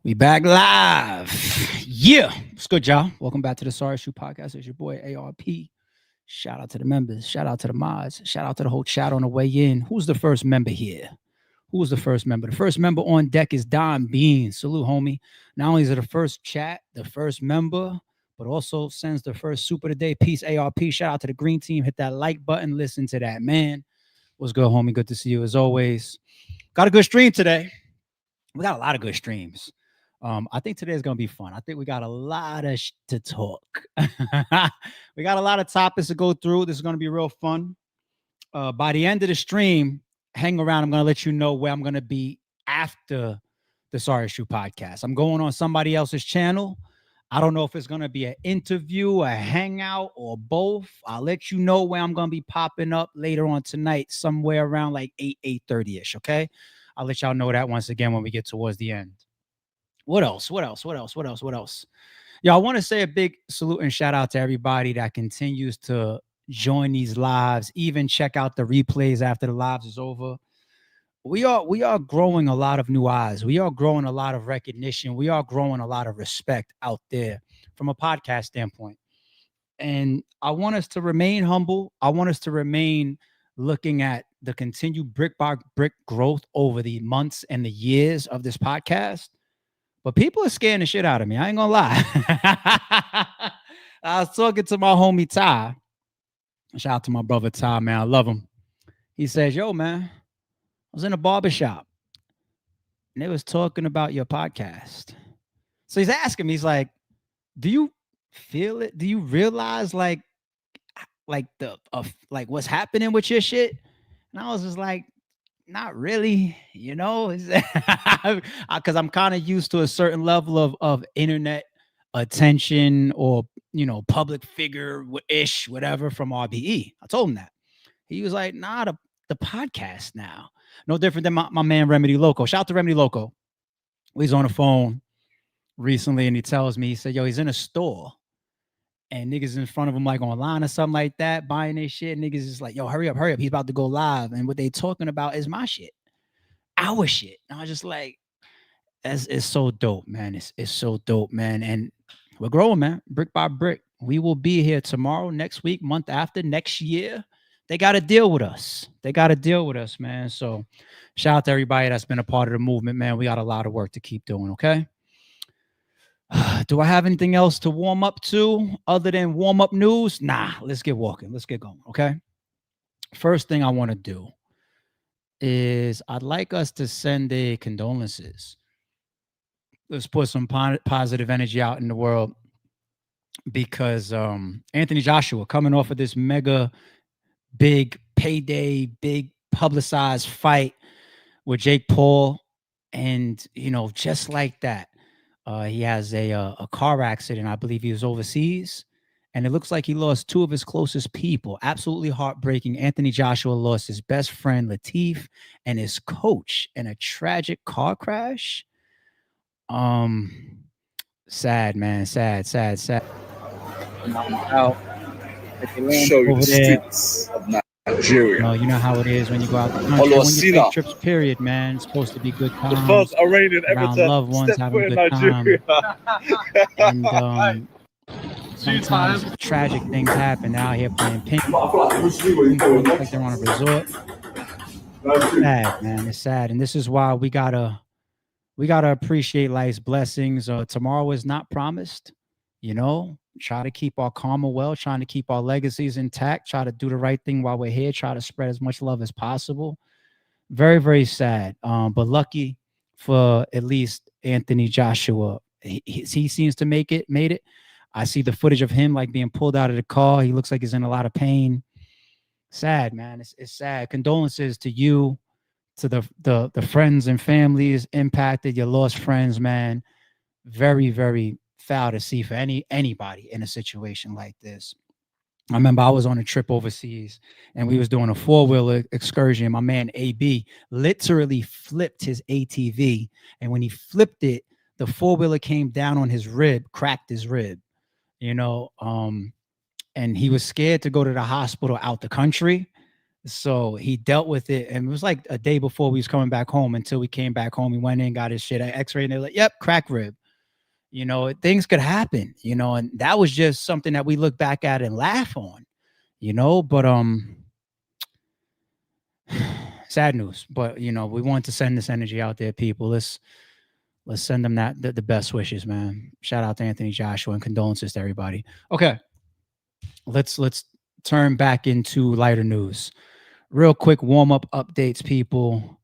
We back live. Yeah. What's good, y'all? Welcome back to the Sorry Shoe Podcast. It's your boy ARP. Shout out to the members. Shout out to the mods. Shout out to the whole chat on the way in. Who's the first member here? Who's the first member? The first member on deck is Don Bean. Salute, homie. Not only is it the first chat, the first member, but also sends the first super today. Peace, ARP. Shout out to the green team. Hit that like button. Listen to that, man. What's good, homie? Good to see you as always. Got a good stream today. We got a lot of good streams. I think today is going to be fun. I think we got a lot of to talk. We got a lot of topics to go through. This is going to be real fun. By the end of the stream, hang around. I'm going to let you know where I'm going to be after the Sorry Shoe Podcast. I'm going on somebody else's channel. I don't know if it's going to be an interview, a hangout, or both. I'll let you know where I'm going to be popping up later on tonight, somewhere around like 8:30ish, okay? I'll let y'all know that once again when we get towards the end. What else? Y'all, I want to say a big salute and shout out to everybody that continues to join these lives, even check out the replays after the lives is over. We are growing a lot of new eyes. We are growing a lot of recognition. We are growing a lot of respect out there from a podcast standpoint. And I want us to remain humble. I want us to remain looking at the continued brick by brick growth over the months and the years of this podcast. But people are scaring the shit out of me. I ain't gonna lie. I was talking to my homie Ty. Shout out to my brother Ty, man. I love him. He says, yo, man, I was in a barbershop and they was talking about your podcast. So he's asking me, he's like, do you feel it? Do you realize like what's happening with your shit? And I was just like, not really, because I'm kind of used to a certain level of internet attention or, public figure-ish, whatever, from RBE. I told him that. He was like, nah, the podcast now. No different than my man Remedy Loco. Shout out to Remedy Loco. He's on the phone recently and he tells me, he said, yo, he's in a store and niggas in front of him like online or something like that, buying their shit. Niggas is like, yo, hurry up. He's about to go live. And what they talking about is my shit, our shit. And I was just like, it's so dope, man. It's so dope, man. And we're growing, man, brick by brick. We will be here tomorrow, next week, month after, next year. They got to deal with us. Man. So shout out to everybody that's been a part of the movement, man. We got a lot of work to keep doing, okay? Do I have anything else to warm up to other than warm up news? Nah, let's get walking. Let's get going. Okay. First thing I want to do is I'd like us to send a condolences. Let's put some positive energy out in the world because Anthony Joshua coming off of this mega big payday, big publicized fight with Jake Paul. And, just like that. He has a car accident. I believe he was overseas. And it looks like he lost two of his closest people. Absolutely heartbreaking. Anthony Joshua lost his best friend, Latif, and his coach in a tragic car crash. Sad, man. Sad. Out. Show you the streets of Nigeria. You know how it is when you go out the country. When you take trips, period, man. It's supposed to be good times. The first Iranian ever to loved ones step having foot a in good Nigeria. time. And sometimes tragic things happen. They're out here playing ping pong like they're on a resort. It's sad, man. It's sad. And this is why we gotta appreciate life's blessings. Tomorrow is not promised, Try to keep our karma well, trying to keep our legacies intact, try to do the right thing while we're here, try to spread as much love as possible. Very, very sad. But lucky for at least Anthony Joshua. He seems to made it. I see the footage of him like being pulled out of the car. He looks like he's in a lot of pain. Sad, man. It's sad. Condolences to you, to the friends and families impacted, your lost friends, man. Very, very foul to see for anybody in a situation like this. I remember I was on a trip overseas and we was doing a 4-wheeler excursion. My man AB literally flipped his ATV, and when he flipped it, the 4-wheeler came down on his rib, cracked his rib, and he was scared to go to the hospital out the country. So he dealt with it, and it was like a day before we was coming back home. Until we came back home, he went in, got his shit at X-ray, and they're like, "Yep, crack rib." Things could happen. And that was just something that we look back at and laugh on. But sad news. But we want to send this energy out there, people. Let's send them the best wishes, man. Shout out to Anthony Joshua and condolences to everybody. Okay, let's turn back into lighter news. Real quick warm up updates, people.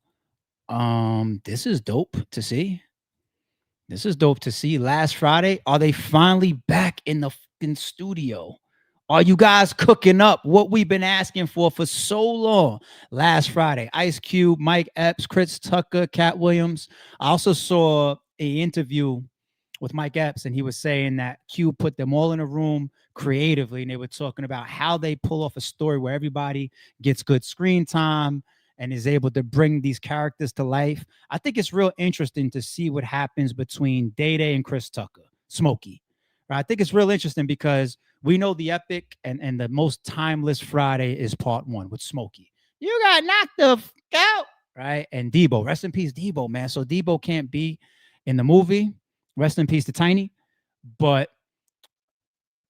This is dope to see. This is dope to see. Last Friday, are they finally back in the fucking studio? Are you guys cooking up what we've been asking for so long? Last Friday, Ice Cube, Mike Epps, Chris Tucker, Cat Williams. I also saw an interview with Mike Epps, and he was saying that Cube put them all in a room creatively, and they were talking about how they pull off a story where everybody gets good screen time and is able to bring these characters to life. I think it's real interesting to see what happens between Day and Chris Tucker, Smokey. Right? I think it's real interesting because we know the epic and the most timeless Friday is part 1 with Smokey. You got knocked the fuck out, right? And Debo, rest in peace, Debo, man. So Debo can't be in the movie. Rest in peace to Tiny. But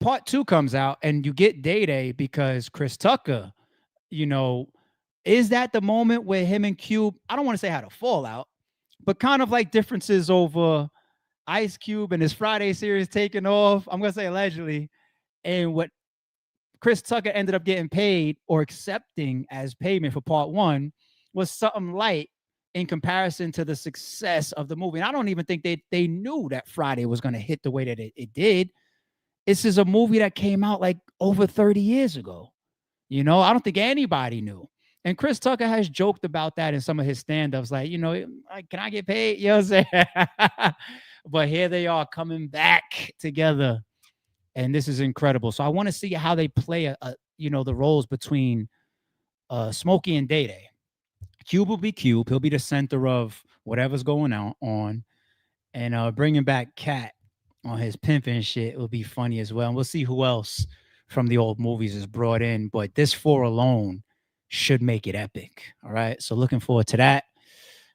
part 2 comes out and you get Day because Chris Tucker, is that the moment where him and Cube, I don't want to say had a fallout, but kind of like differences over Ice Cube and his Friday series taking off, I'm going to say allegedly, and what Chris Tucker ended up getting paid or accepting as payment for part 1 was something light in comparison to the success of the movie. And I don't even think they knew that Friday was going to hit the way that it did. This is a movie that came out like over 30 years ago. I don't think anybody knew. And Chris Tucker has joked about that in some of his stand-ups, like, can I get paid? You know what I'm saying? But here they are coming back together. And this is incredible. So I want to see how they play, the roles between Smokey and Day. Cube will be Cube. He'll be the center of whatever's going on. And bringing back Cat on his pimping shit will be funny as well. And we'll see who else from the old movies is brought in. But this 4 alone should make it epic. All right. So looking forward to that.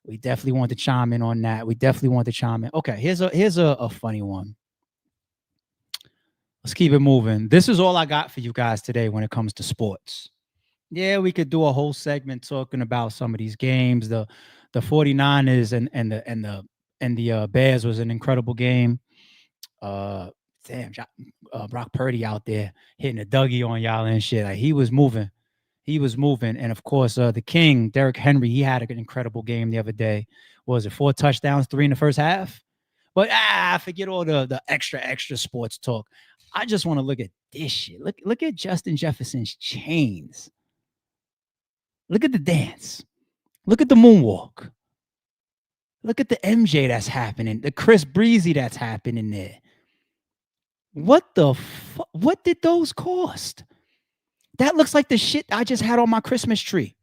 We definitely want to chime in on that. Okay, here's a funny one. Let's keep it moving. This is all I got for you guys today when it comes to sports. Yeah, we could do a whole segment talking about some of these games. The 49ers and the Bears was an incredible game. Brock Purdy out there hitting a Dougie on y'all and shit. Like he was moving. And of course, the King, Derrick Henry, he had an incredible game the other day. What was it 4 touchdowns, 3 in the first half? But forget all the extra sports talk. I just want to look at this shit. Look at Justin Jefferson's chains. Look at the dance. Look at the moonwalk. Look at the MJ that's happening. The Chris Breezy that's happening there. What the fuck? What did those cost? That looks like the shit I just had on my Christmas tree.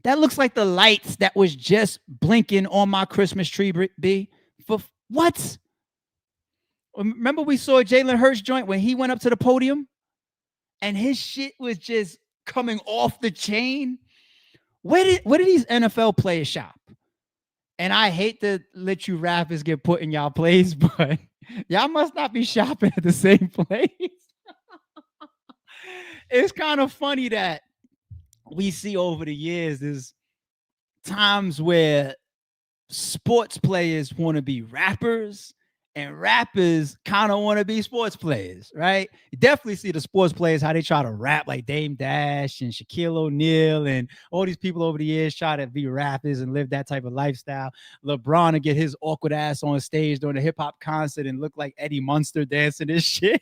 That looks like the lights that was just blinking on my Christmas tree, B. For what? Remember we saw Jalen Hurts joint when he went up to the podium and his shit was just coming off the chain? Where did these NFL players shop? And I hate to let you rappers get put in y'all place, but y'all must not be shopping at the same place. It's kind of funny that we see over the years there's times where sports players want to be rappers and rappers kind of want to be sports players, right? You definitely see the sports players, how they try to rap like Dame Dash and Shaquille O'Neal and all these people over the years try to be rappers and live that type of lifestyle. LeBron to get his awkward ass on stage during a hip hop concert and look like Eddie Munster dancing this shit.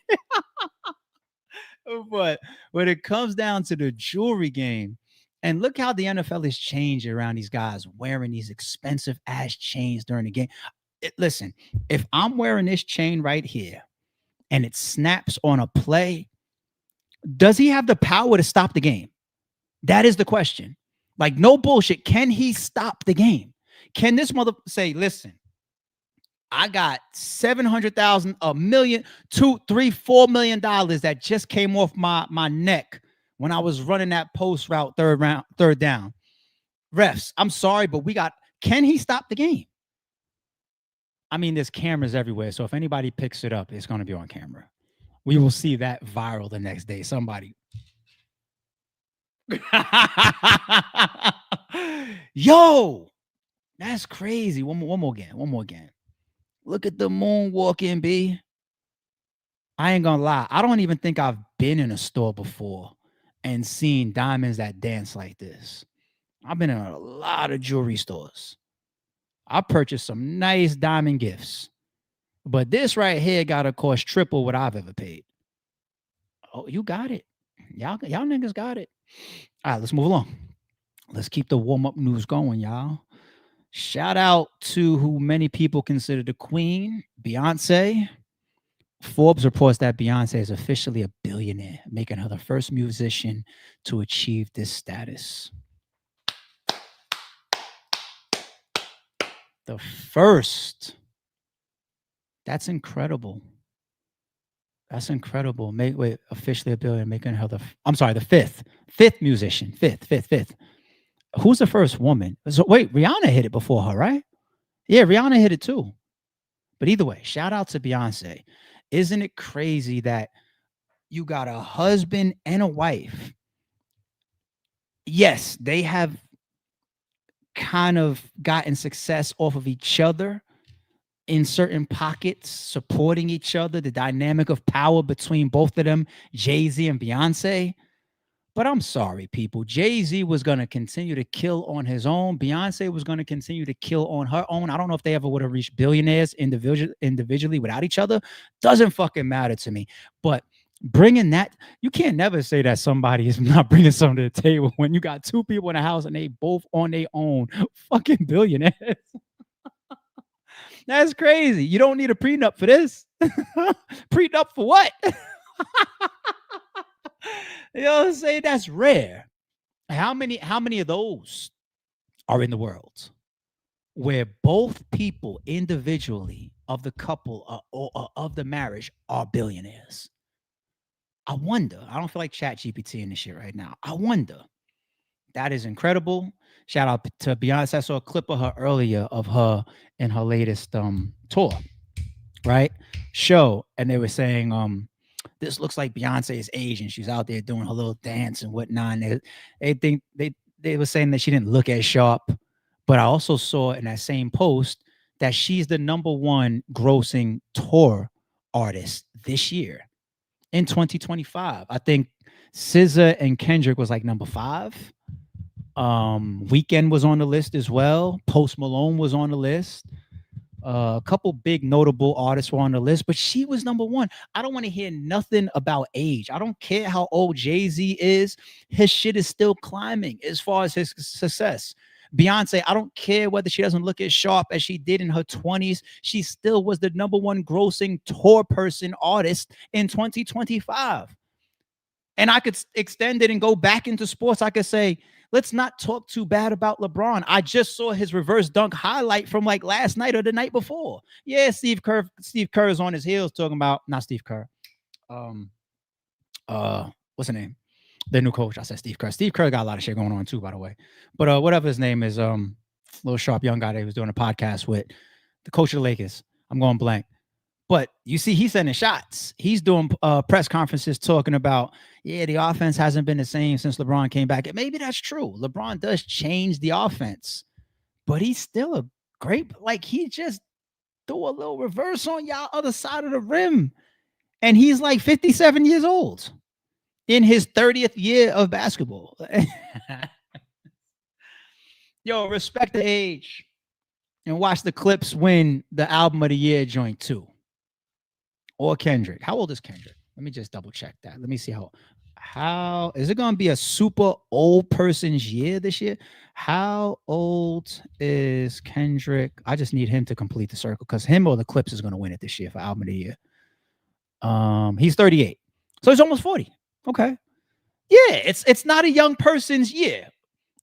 But when it comes down to the jewelry game, and look how the NFL is changing around these guys wearing these expensive ass chains during the game. Listen, if I'm wearing this chain right here and it snaps on a play, does he have the power to stop the game? That is the question. Like, no bullshit. Can he stop the game? Can this mother say, listen, I got 700,000, $1 million, $2, $3, $4 million that just came off my neck when I was running that post route, third down. Refs, I'm sorry, but can he stop the game? I mean, there's cameras everywhere. So if anybody picks it up, it's going to be on camera. We will see that viral the next day. Somebody. Yo, that's crazy. One more again. Look at the moonwalking, B. I ain't gonna lie. I don't even think I've been in a store before and seen diamonds that dance like this. I've been in a lot of jewelry stores. I purchased some nice diamond gifts. But this right here gotta cost triple what I've ever paid. Oh, you got it. Y'all niggas got it. All right, let's move along. Let's keep the warm-up news going, y'all. Shout out to who many people consider the queen, Beyonce. Forbes reports that Beyonce is officially a billionaire, making her the first musician to achieve this status. The first. That's incredible. That's incredible. Officially a billionaire, making her the fifth musician. Fifth. Who's the first woman? So wait, Rihanna hit it before her, right? Yeah, Rihanna hit it too. But either way, shout out to Beyonce. Isn't it crazy that you got a husband and a wife? Yes, they have kind of gotten success off of each other in certain pockets, supporting each other, the dynamic of power between both of them, Jay-Z and Beyonce. But I'm sorry, people. Jay-Z was going to continue to kill on his own. Beyonce was going to continue to kill on her own. I don't know if they ever would have reached billionaires individually without each other. Doesn't fucking matter to me. But bringing that, you can't never say that somebody is not bringing something to the table when you got two people in the house and they both on their own fucking billionaires. That's crazy. You don't need a prenup for this. Prenup for what? You know what I'm saying? That's rare. How many of those are in the world where both people individually of the couple or of the marriage are billionaires? I wonder. I don't feel like ChatGPT in this shit right now. I wonder. That is incredible. Shout out to Beyonce. I saw a clip of her earlier of her in her latest tour, right? Show. And they were saying, this looks like Beyonce is Asian. She's out there doing her little dance and whatnot. And they were saying that she didn't look as sharp. But I also saw in that same post that she's the #1 grossing tour artist this year in 2025. I think SZA and Kendrick was like #5. Weeknd was on the list as well. Post Malone was on the list. A couple big notable artists were on the list, but she was #1. I don't want to hear nothing about age. I don't care how old Jay-Z is. His shit is still climbing as far as his success. Beyonce, I don't care whether she doesn't look as sharp as she did in her 20s. She still was the #1 grossing tour person artist in 2025. And I could extend it and go back into sports. I could say, let's not talk too bad about LeBron. I just saw his reverse dunk highlight from like last night or the night before. Yeah, Steve Kerr's on his heels talking about, not Steve Kerr. What's the name? The new coach. I said Steve Kerr. Steve Kerr got a lot of shit going on too, by the way. But whatever his name is, little sharp young guy that he was doing a podcast with, the coach of the Lakers. I'm going blank. But you see, he's sending shots. He's doing press conferences talking about, yeah, the offense hasn't been the same since LeBron came back. And maybe that's true. LeBron does change the offense, but he's still a great, like he just threw a little reverse on y'all other side of the rim. And he's like 57 years old in his 30th year of basketball. Yo, respect the age and watch the Clips win the album of the year joint too. Or Kendrick. How old is Kendrick? Let me just double check that. Let me see how is it going to be a super old person's year this year? How old is Kendrick? I just need him to complete the circle because him or the Clips is going to win it this year for album of the year. He's 38. So he's almost 40. Okay. Yeah, it's not a young person's year.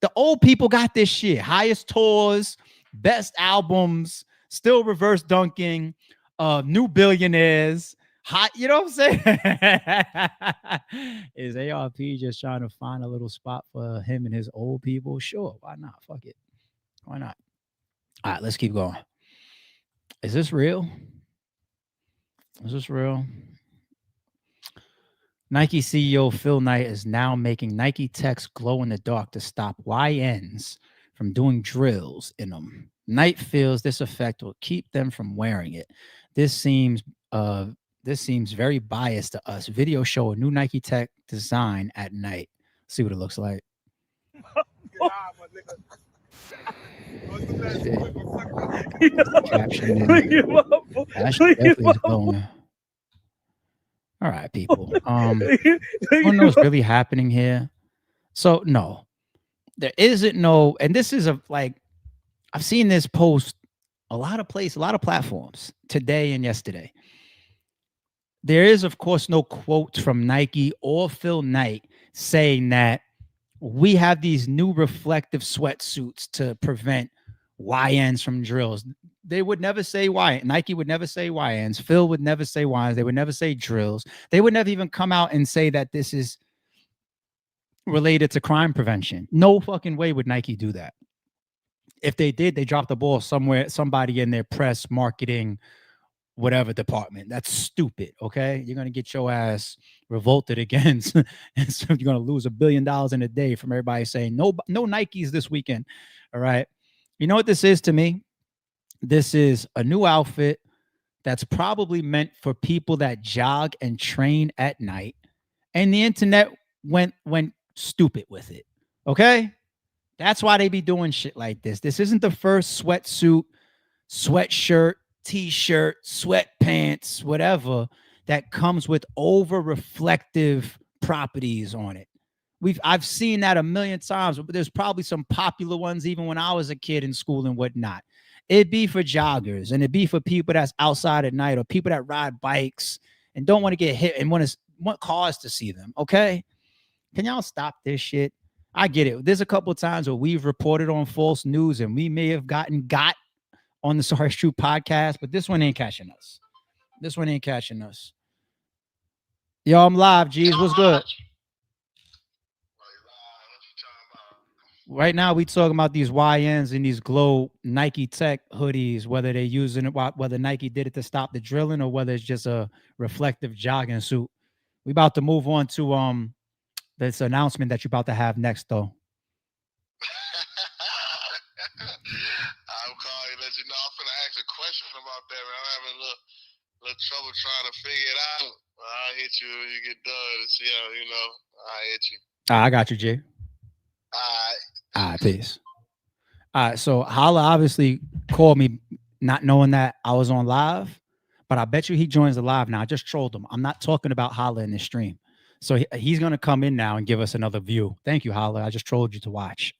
The old people got this year. Highest tours, best albums, still reverse dunking, new billionaires. hot. You know what I'm saying? Is ARP just trying to find a little spot for him and his old people? Sure, why not? Fuck it, why not? All right, let's keep going. Is this real? Is this real? Nike CEO Phil Knight is now making Nike techs glow in the dark to stop YNs from doing drills in them. Knight feels this effect will keep them from wearing it. This seems uh this seems very biased to us. Video show a new Nike tech design at night. See what it looks like. Caption that shit definitely is glowing. All right, people. You want to know what's really happening here? So no, there isn't no, and this is a like I've seen this post a lot of places, a lot of platforms today and yesterday. There is, of course, no quotes from Nike or Phil Knight saying that we have these new reflective sweatsuits to prevent YNs from drills. They would never say YN. Nike would never say YNs. Phil would never say YNs. They would never say drills. They would never even come out and say that this is related to crime prevention. No fucking way would Nike do that. If they did, they dropped the ball somewhere, somebody in their press, marketing, whatever department. That's stupid. Okay. You're going to get your ass revolted against. And so you're going to lose $1 billion in a day from everybody saying no Nikes this weekend. All right. You know what this is to me? This is a new outfit that's probably meant for people that jog and train at night. And the internet went stupid with it. Okay. That's why they be doing shit like this. This isn't the first sweatsuit, sweatshirt, t-shirt, sweatpants, whatever that comes with over reflective properties on it. I've seen that a million times, but there's probably some popular ones even when I was a kid in school and whatnot. It'd be for joggers and it'd be for people that's outside at night or people that ride bikes and don't want to get hit and want cars to see them. Okay. Can y'all stop this shit? I get it. There's a couple of times where we've reported on false news and we may have got on the Sorry It's True podcast, but this one ain't catching us. This one ain't catching us. Yo, I'm live, G's. What's good? Right now, we talking about these YNs and these glow Nike tech hoodies, whether they're using it, whether Nike did it to stop the drilling or whether it's just a reflective jogging suit. We about to move on to this announcement that you're about to have next, though. I'm calling to let you know. I'm finna ask a question about that, man. I'm having a little trouble trying to figure it out. I'll hit you when you get done and see how, I'll hit you. I got you, Jay. All right, peace. All right, so Holla obviously called me not knowing that I was on live, but I bet you he joins the live now. I just trolled him. I'm not talking about Holla in this stream. So he's going to come in now and give us another view. Thank you, Holla. I just trolled you to watch.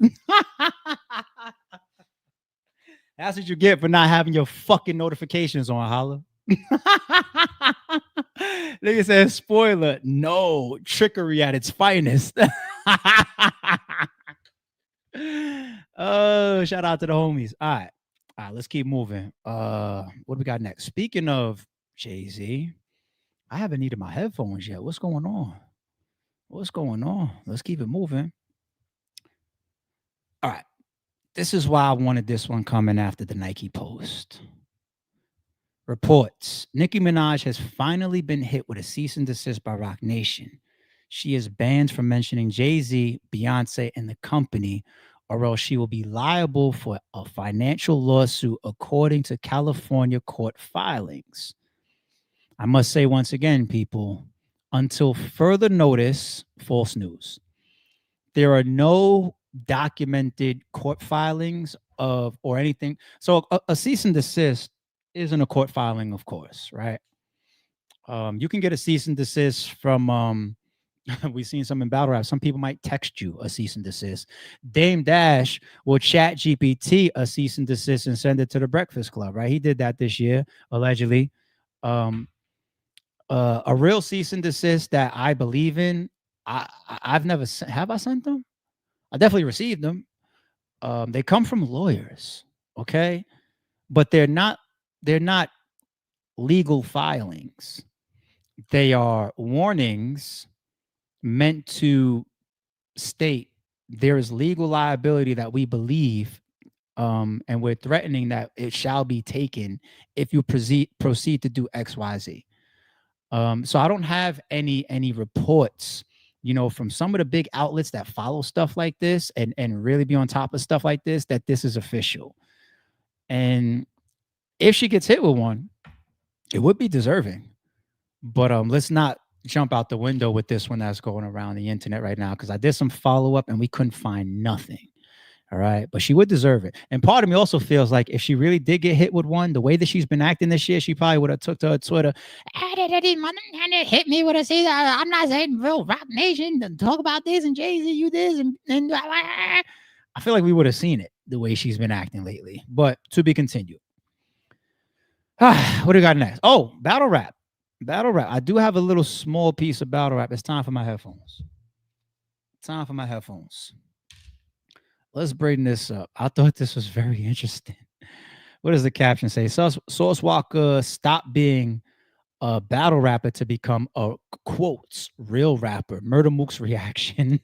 That's what you get for not having your fucking notifications on, Holla. Nigga says, spoiler, no, trickery at its finest. Oh, shout out to the homies. All right, let's keep moving. What do we got next? Speaking of Jay-Z, I haven't needed my headphones yet. What's going on? Let's keep it moving. All right. This is why I wanted this one coming after the Nike post. Reports. Nicki Minaj has finally been hit with a cease and desist by Roc Nation. She is banned from mentioning Jay-Z, Beyonce, and the company, or else she will be liable for a financial lawsuit according to California court filings. I must say once again, people, until further notice, false news. There are no documented court filings of or anything. So a cease and desist isn't a court filing, of course, right? You can get a cease and desist from we've seen some in battle rap. Some people might text you a cease and desist. Dame Dash will chat GPT a cease and desist and send it to the Breakfast Club, right? He did that this year, allegedly. A real cease and desist that I believe in, I've never have I sent them? I definitely received them. They come from lawyers, okay, but they're not legal filings. they are warnings meant to state there is legal liability that we believe, and we're threatening that it shall be taken if you proceed to do XYZ. So I don't have any reports, from some of the big outlets that follow stuff like this and really be on top of stuff like this, that this is official. And if she gets hit with one, it would be deserving. But let's not jump out the window with this one that's going around the internet right now, because I did some follow up and we couldn't find nothing. All right. But she would deserve it. And part of me also feels like if she really did get hit with one, the way that she's been acting this year, she probably would have took to her Twitter. Hit me with a say I'm not saying real Rap Nation and talk about this and Jay-Z, you this and I feel like we would have seen it the way she's been acting lately. But to be continued. What do we got next? Oh, battle rap. Battle rap. I do have a little small piece of battle rap. It's time for my headphones. Time for my headphones. Let's bring this up. I thought this was very interesting. What does the caption say? Sauce Walker stopped being a battle rapper to become a, quotes, real rapper. Murda Mook's reaction.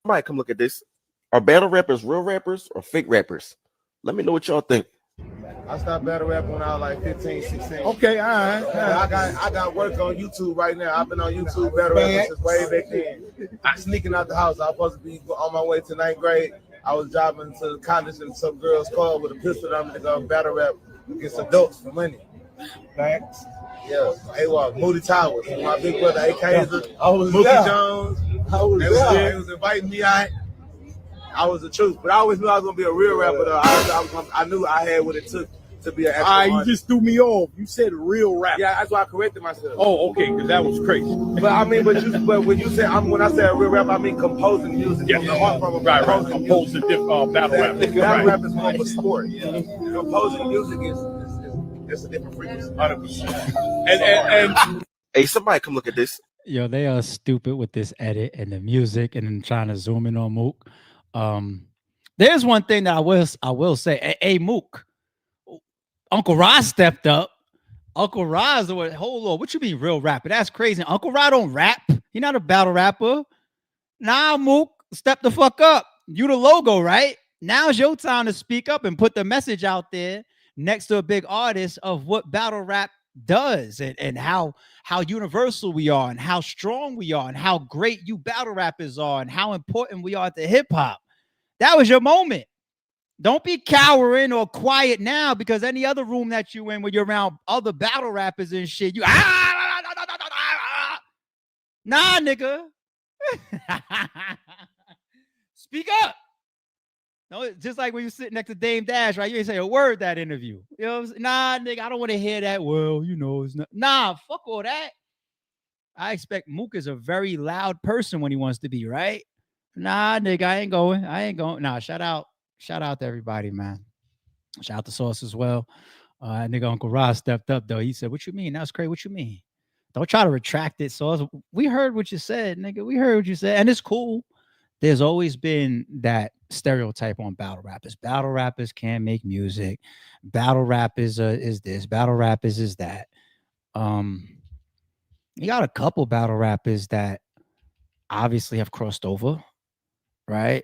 Somebody come look at this. Are battle rappers real rappers or fake rappers? Let me know what y'all think. I stopped battle rapping when I was like 15, 16. Okay, all right. I got work on YouTube right now. I've been on YouTube battle rapping since way back then. I'm sneaking out the house. I was supposed to be on my way to 9th grade. I was driving to college in some girl's car with a pistol on me to go battle rap against adults for money. Thanks. Yeah, AWOC, Moody Towers, my big brother, AK's, Mookie Jones. They was inviting me out. I was the truth, but I always knew I was gonna be a real rapper. Though. I knew I had what it took to be an actual artist. You just threw me off. You said real rapper. Yeah, that's why I corrected myself. Oh, okay, because that was crazy. But I mean, but when you say when I say a real rapper, I mean composing music. Yes, right. Composing battle rap. Battle rap is more of a sport. Composing music is a different frequency. 100%. And hey, somebody come look at this. Yo, they are stupid with this edit and the music and then trying to zoom in on Mook. There's one thing that I will say. Hey, Mook, Uncle Roz stepped up. Uncle Roz, hold on, what you mean real rapper? That's crazy. Uncle Roz don't rap. He not a battle rapper. Nah, Mook, step the fuck up. You the logo, right? Now's your time to speak up and put the message out there next to a big artist of what battle rap does and how universal we are and how strong we are and how great you battle rappers are and how important we are to hip hop. That was your moment. Don't be cowering or quiet now, because any other room that you in when you're around other battle rappers and shit, you nah, nigga. Speak up. No, just like when you sit next to Dame Dash, right? You ain't say a word that interview. You know what I'm saying? Nah, nigga, I don't want to hear that. Well, it's not. Nah, fuck all that. I expect Mook is a very loud person when he wants to be, right? Nah, nigga, I ain't going. Nah, shout out to everybody, man. Shout out to Sauce as well. Nigga, Uncle Roz stepped up, though. He said, what you mean? That's crazy. What you mean? Don't try to retract it, Sauce. We heard what you said, nigga. We heard what you said. And it's cool. There's always been that stereotype on battle rappers. Battle rappers can't make music. Battle rappers is this. Battle rappers is that. You got a couple battle rappers that obviously have crossed over, right?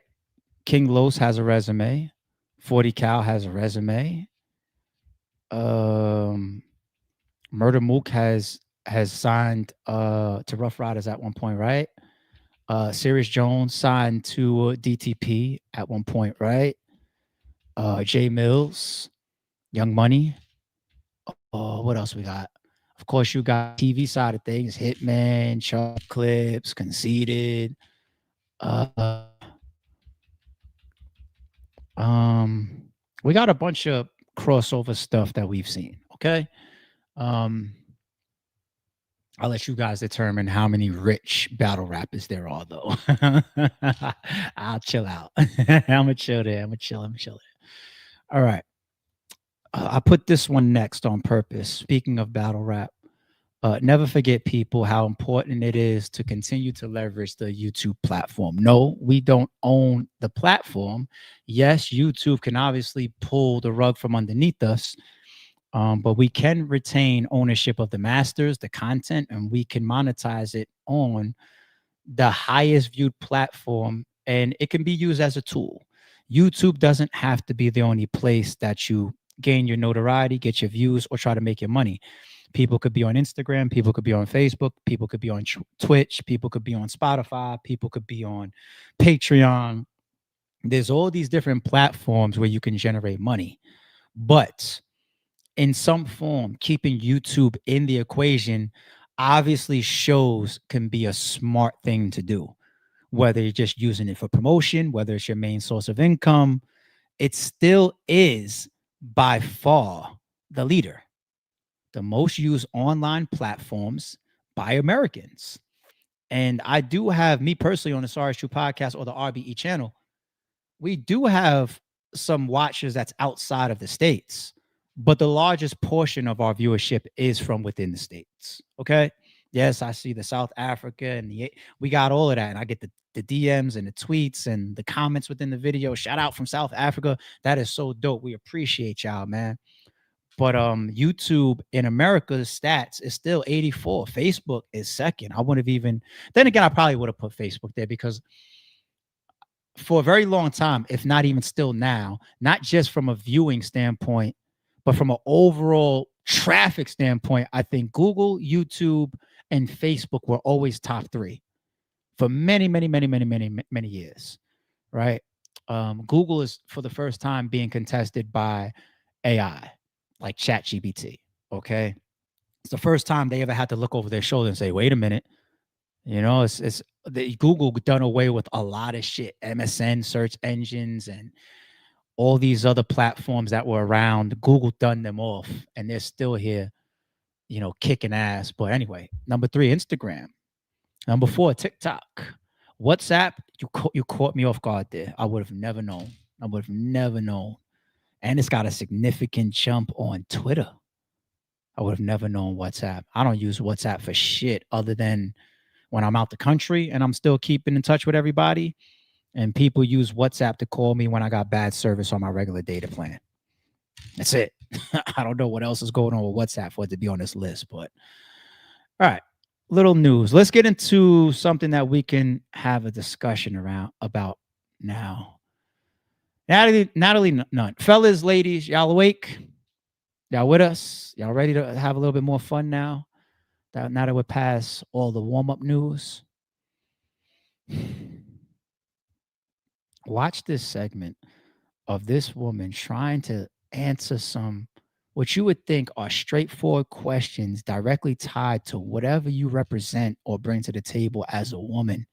King Los has a resume. 40 Cal has a resume. Murda Mook has signed to Rough Riders at one point, right? Sirius Jones signed to DTP at one point, right? Jay Mills, Young Money. What else we got? Of course, you got TV side of things: Hitman, Chuck Clips, Conceited. We got a bunch of crossover stuff that we've seen. Okay. I'll let you guys determine how many rich battle rappers there are, though. I'll chill out. I'm gonna chill there. I'm gonna chill there. All right. I put this one next on purpose. Speaking of battle rap, never forget, people, how important it is to continue to leverage the YouTube platform. No, we don't own the platform. Yes, YouTube can obviously pull the rug from underneath us, But we can retain ownership of the masters, the content, and we can monetize it on the highest viewed platform, and it can be used as a tool. YouTube doesn't have to be the only place that you gain your notoriety, get your views, or try to make your money. People could be on Instagram, people could be on Facebook, people could be on Twitch, people could be on Spotify, people could be on Patreon. There's all these different platforms where you can generate money. But in some form, keeping YouTube in the equation obviously shows can be a smart thing to do. Whether you're just using it for promotion, whether it's your main source of income, it still is by far the leader. The most used online platforms by Americans. And I do have, me personally, on the Sorry True podcast or the RBE channel, we do have some watchers that's outside of the States, but the largest portion of our viewership is from within the States. Okay. Yes, I see the South Africa and we got all of that. And I get the DMs and the tweets and the comments within the video. Shout out from South Africa. That is so dope. We appreciate y'all, man. But YouTube in America's stats is still 84. Facebook is second. I wouldn't have even, then again, I probably would have put Facebook there because for a very long time, if not even still now, not just from a viewing standpoint, but from an overall traffic standpoint, I think Google, YouTube, and Facebook were always top three for many years, right? Google is for the first time being contested by AI, like ChatGPT, okay? It's the first time they ever had to look over their shoulder and say, wait a minute, you know, Google done away with a lot of shit, MSN, search engines, and all these other platforms that were around. Google done them off, and they're still here, you know, kicking ass. But anyway, number 3, Instagram. Number 4, TikTok. WhatsApp, you caught me off guard there. I would have never known. And it's got a significant jump on Twitter. I would have never known WhatsApp. I don't use WhatsApp for shit other than when I'm out the country and I'm still keeping in touch with everybody. And people use WhatsApp to call me when I got bad service on my regular data plan. That's it. I don't know what else is going on with WhatsApp for it to be on this list, but all right. Little news. Let's get into something that we can have a discussion about now. Natalie Nunn. Fellas, ladies, y'all awake? Y'all with us? Y'all ready to have a little bit more fun now? Now that we're past all the warm-up news. Watch this segment of this woman trying to answer some what you would think are straightforward questions directly tied to whatever you represent or bring to the table as a woman.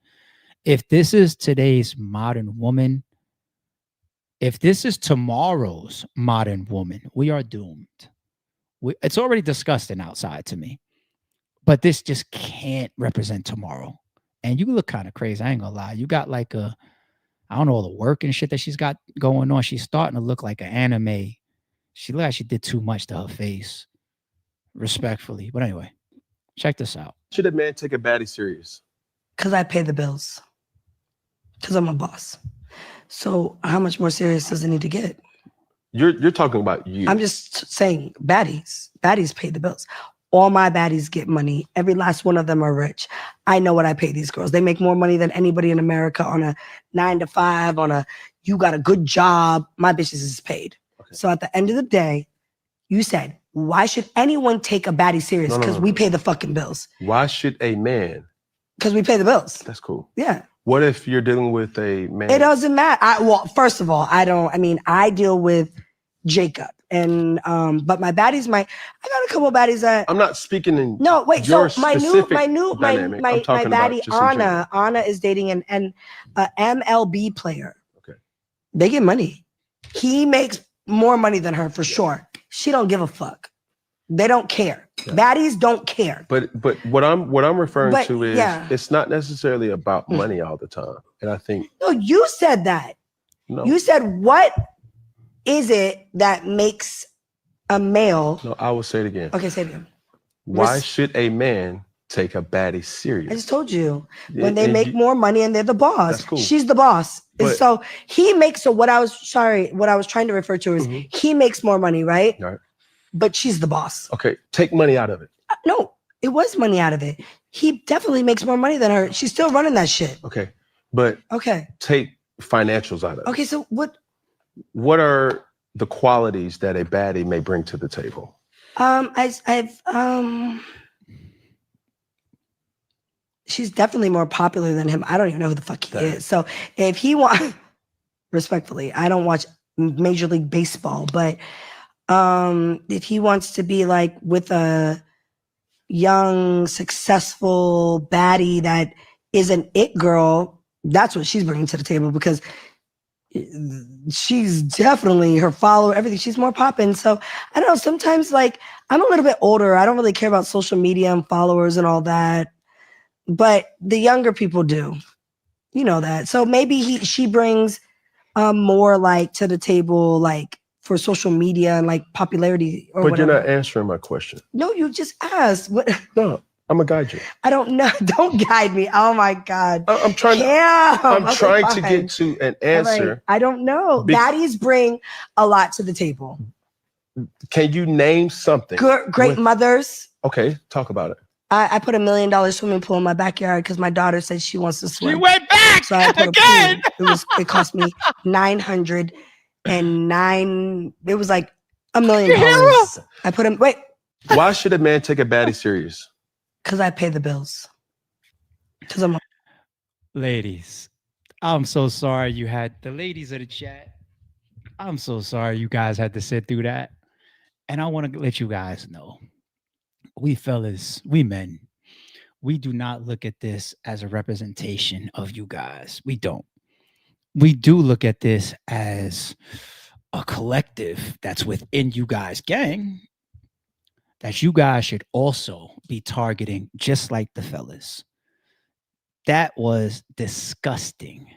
If this is today's modern woman, if this is tomorrow's modern woman, we are doomed. It's already disgusting outside to me, but this just can't represent tomorrow. And you look kind of crazy. I ain't gonna lie. You got like I don't know, all the work and shit that she's got going on. She's starting to look like an anime. She looked like she did too much to her face, respectfully. But anyway, check this out. Should a man take a baddie serious? Because I pay the bills. Because I'm a boss. So how much more serious does it need to get? You're talking about you. I'm just saying baddies. Baddies pay the bills. All my baddies get money. Every last one of them are rich. I know what I pay these girls. They make more money than anybody in America on a 9-to-5, you got a good job. My bitches is paid. Okay. So at the end of the day, you said, why should anyone take a baddie serious? Because we pay the fucking bills. Why should a man? Because we pay the bills. That's cool. Yeah. What if you're dealing with a man? It doesn't matter. Well, first of all, I deal with Jacob. And but my baddies, I got a couple of baddies that I'm not speaking in. No, wait. So my baddie Anna is dating an MLB player. Okay. They get money. He makes more money than her for sure. She don't give a fuck. They don't care. Yeah. Baddies don't care. But what I'm referring to is it's not necessarily about money all the time. And I think no, you said that. No. You said what is it that makes a male? No, I will say it again. Okay, say it again. Why should a man take a baddie serious? I just told you. When they make more money and they're the boss. That's cool. She's the boss. But, so he makes what I was trying to refer to is he makes more money, right? Right. but she's the boss. Okay, take money out of it. No, it was money out of it. He definitely makes more money than her. She's still running that shit. Okay, but take financials out of it. Okay, so what are the qualities that a baddie may bring to the table? She's definitely more popular than him. I don't even know who the fuck he is. So if he wants, respectfully, I don't watch Major League Baseball, but if he wants to be like with a young, successful baddie that is an it girl, that's what she's bringing to the table, because she's definitely her follower, everything. She's more popping. So I don't know. Sometimes, like, I'm a little bit older. I don't really care about social media and followers and all that. But the younger people do, you know that. So maybe she brings more like to the table, like for social media and like popularity or whatever. You're not answering my question. No, you just asked. What? No, I'm gonna guide you. I don't know. Don't guide me. Oh my God. I'm trying. Trying to get to an answer. Right. I don't know. Baddies bring a lot to the table. Can you name something? Great mothers. Okay, talk about it. I put $1 million swimming pool in my backyard because my daughter said she wants to swim. She went back so I put again. It cost me $909. It was like $1 million. I put him. Wait. Why should a man take a baddie serious? Because I pay the bills. Because I'm. Ladies, I'm so sorry you had the ladies of the chat. I'm so sorry you guys had to sit through that, and I want to let you guys know. We fellas, we men, we do not look at this as a representation of you guys. We don't. We do look at this as a collective that's within you guys' gang that you guys should also be targeting, just like the fellas. That was disgusting.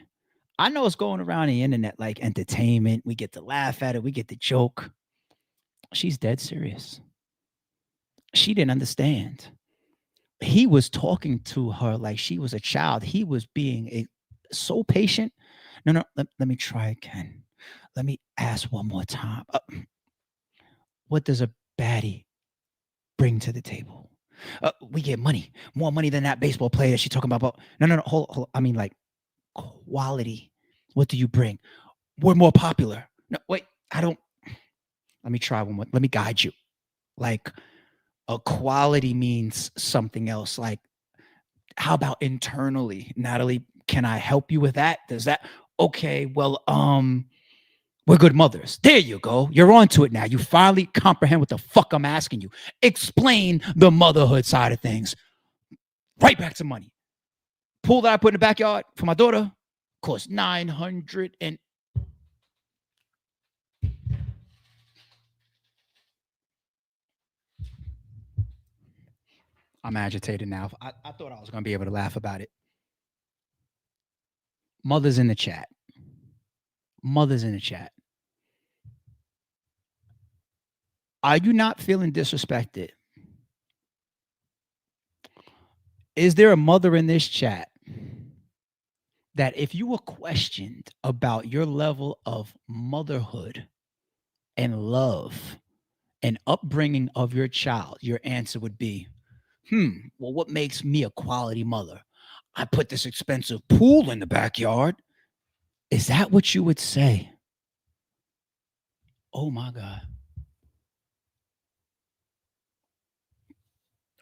I know it's going around the internet like entertainment. We get to laugh at it. We get to joke. She's dead serious. She didn't understand. He was talking to her like she was a child. He was being so patient. No, let me try again. Let me ask one more time. What does a baddie bring to the table? We get money. More money than that baseball player that she's talking about. No, hold. I mean, like, quality. What do you bring? We're more popular. No, wait, I don't. Let me try one more. Let me guide you. Like, a quality means something else. Like, how about internally? Natalie, can I help you with that? Does that? Okay, well, we're good mothers. There you go. You're onto it now. You finally comprehend what the fuck I'm asking you. Explain the motherhood side of things. Right back to money. Pool that I put in the backyard for my daughter cost $900 and I'm agitated now. I thought I was going to be able to laugh about it. Mothers in the chat. Are you not feeling disrespected? Is there a mother in this chat that if you were questioned about your level of motherhood and love and upbringing of your child, your answer would be, well, what makes me a quality mother? I put this expensive pool in the backyard. Is that what you would say? Oh my God.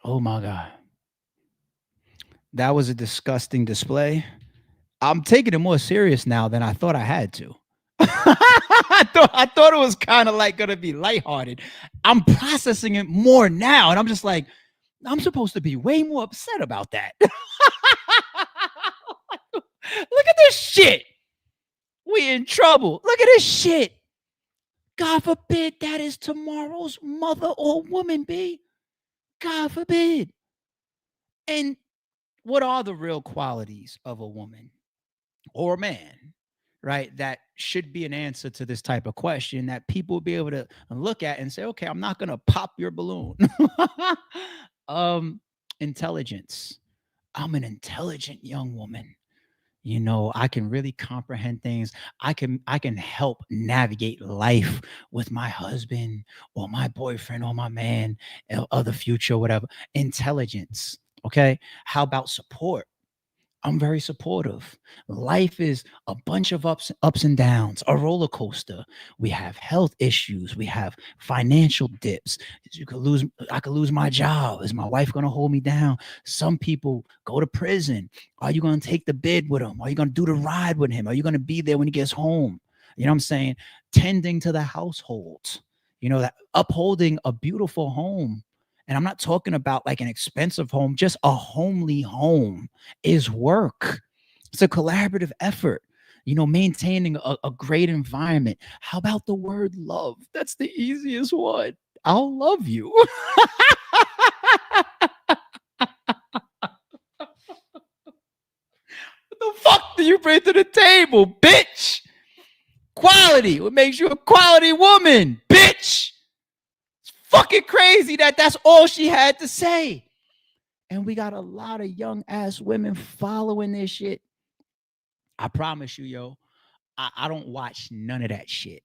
Oh my God. That was a disgusting display. I'm taking it more serious now than I thought I had to. I thought it was kind of like going to be lighthearted. I'm processing it more now. And I'm just like, I'm supposed to be way more upset about that. Look at this shit. We in trouble. Look at this shit. God forbid that is tomorrow's mother or woman, B. God forbid. And what are the real qualities of a woman or a man, right? That should be an answer to this type of question that people will be able to look at and say, okay, I'm not going to pop your balloon. Intelligence. I'm an intelligent young woman. You know, I can really comprehend things. I can help navigate life with my husband or my boyfriend or my man or the future, whatever. Intelligence. Okay. How about support? I'm very supportive. Life is a bunch of ups and downs, a roller coaster. We have health issues. We have financial dips. I could lose my job. Is my wife going to hold me down? Some people go to prison. Are you going to take the bid with him? Are you going to do the ride with him? Are you going to be there when he gets home? You know what I'm saying? Tending to the household. You know, that upholding a beautiful home. And I'm not talking about like an expensive home, just a homely home is work. It's a collaborative effort, you know, maintaining a great environment. How about the word love? That's the easiest one. I'll love you. What the fuck do you bring to the table, bitch? Quality. What makes you a quality woman, bitch? It's fucking crazy that that's all she had to say. And we got a lot of young ass women following this shit. I promise you, yo, I don't watch none of that shit.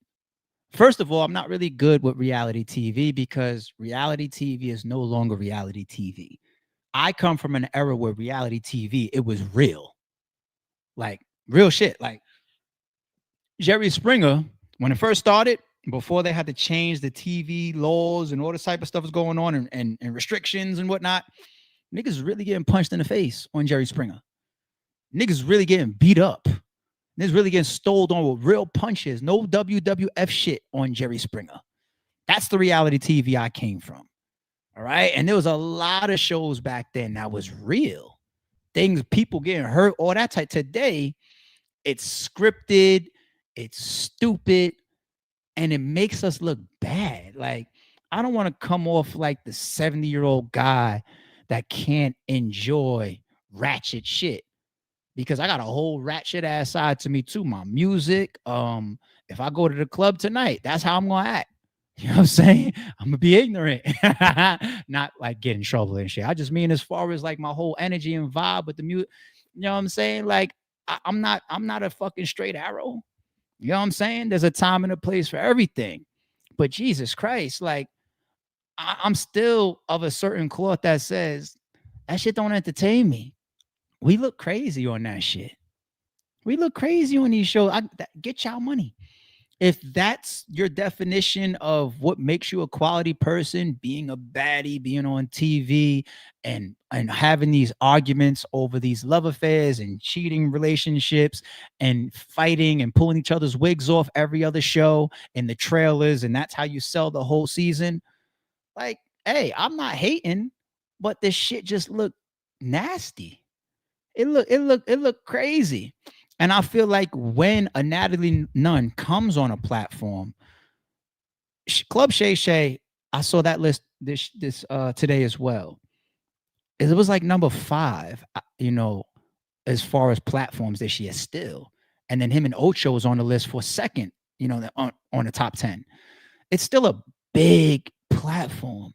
First of all, I'm not really good with reality TV because reality TV is no longer reality TV. I come from an era where reality TV, it was real. Like real shit. Like Jerry Springer, when it first started, before they had to change the TV laws and all this type of stuff was going on and restrictions and whatnot, niggas really getting punched in the face on Jerry Springer. Niggas really getting beat up. Niggas really getting stoled on with real punches. No WWF shit on Jerry Springer. That's the reality TV I came from. All right. And there was a lot of shows back then that was real. Things, people getting hurt, all that type. Today, it's scripted, it's stupid, and it makes us look bad. Like, I don't want to come off like the 70-year-old guy that can't enjoy ratchet shit because I got a whole ratchet ass side to me too. My music, if I go to the club tonight, that's how I'm gonna act. You know what I'm saying? I'm gonna be ignorant, not like get in trouble and shit. I just mean as far as like my whole energy and vibe with the music. You know what I'm saying? Like I'm not a fucking straight arrow. You know what I'm saying? There's a time and a place for everything. But Jesus Christ, like I'm still of a certain cloth that says that shit don't entertain me. We look crazy on that shit. We look crazy on these shows. Get y'all money. If that's your definition of what makes you a quality person, being a baddie, being on TV and having these arguments over these love affairs and cheating relationships and fighting and pulling each other's wigs off every other show in the trailers, and that's how you sell the whole season. Like, hey, I'm not hating, but this shit just looked nasty. It looked crazy. And I feel like when a Natalie Nunn comes on a platform, Club Shay Shay, I saw that list this today as well. It was like number 5, you know, as far as platforms this year still. And then him and Ocho was on the list for second, you know, on the top 10. It's still a big platform.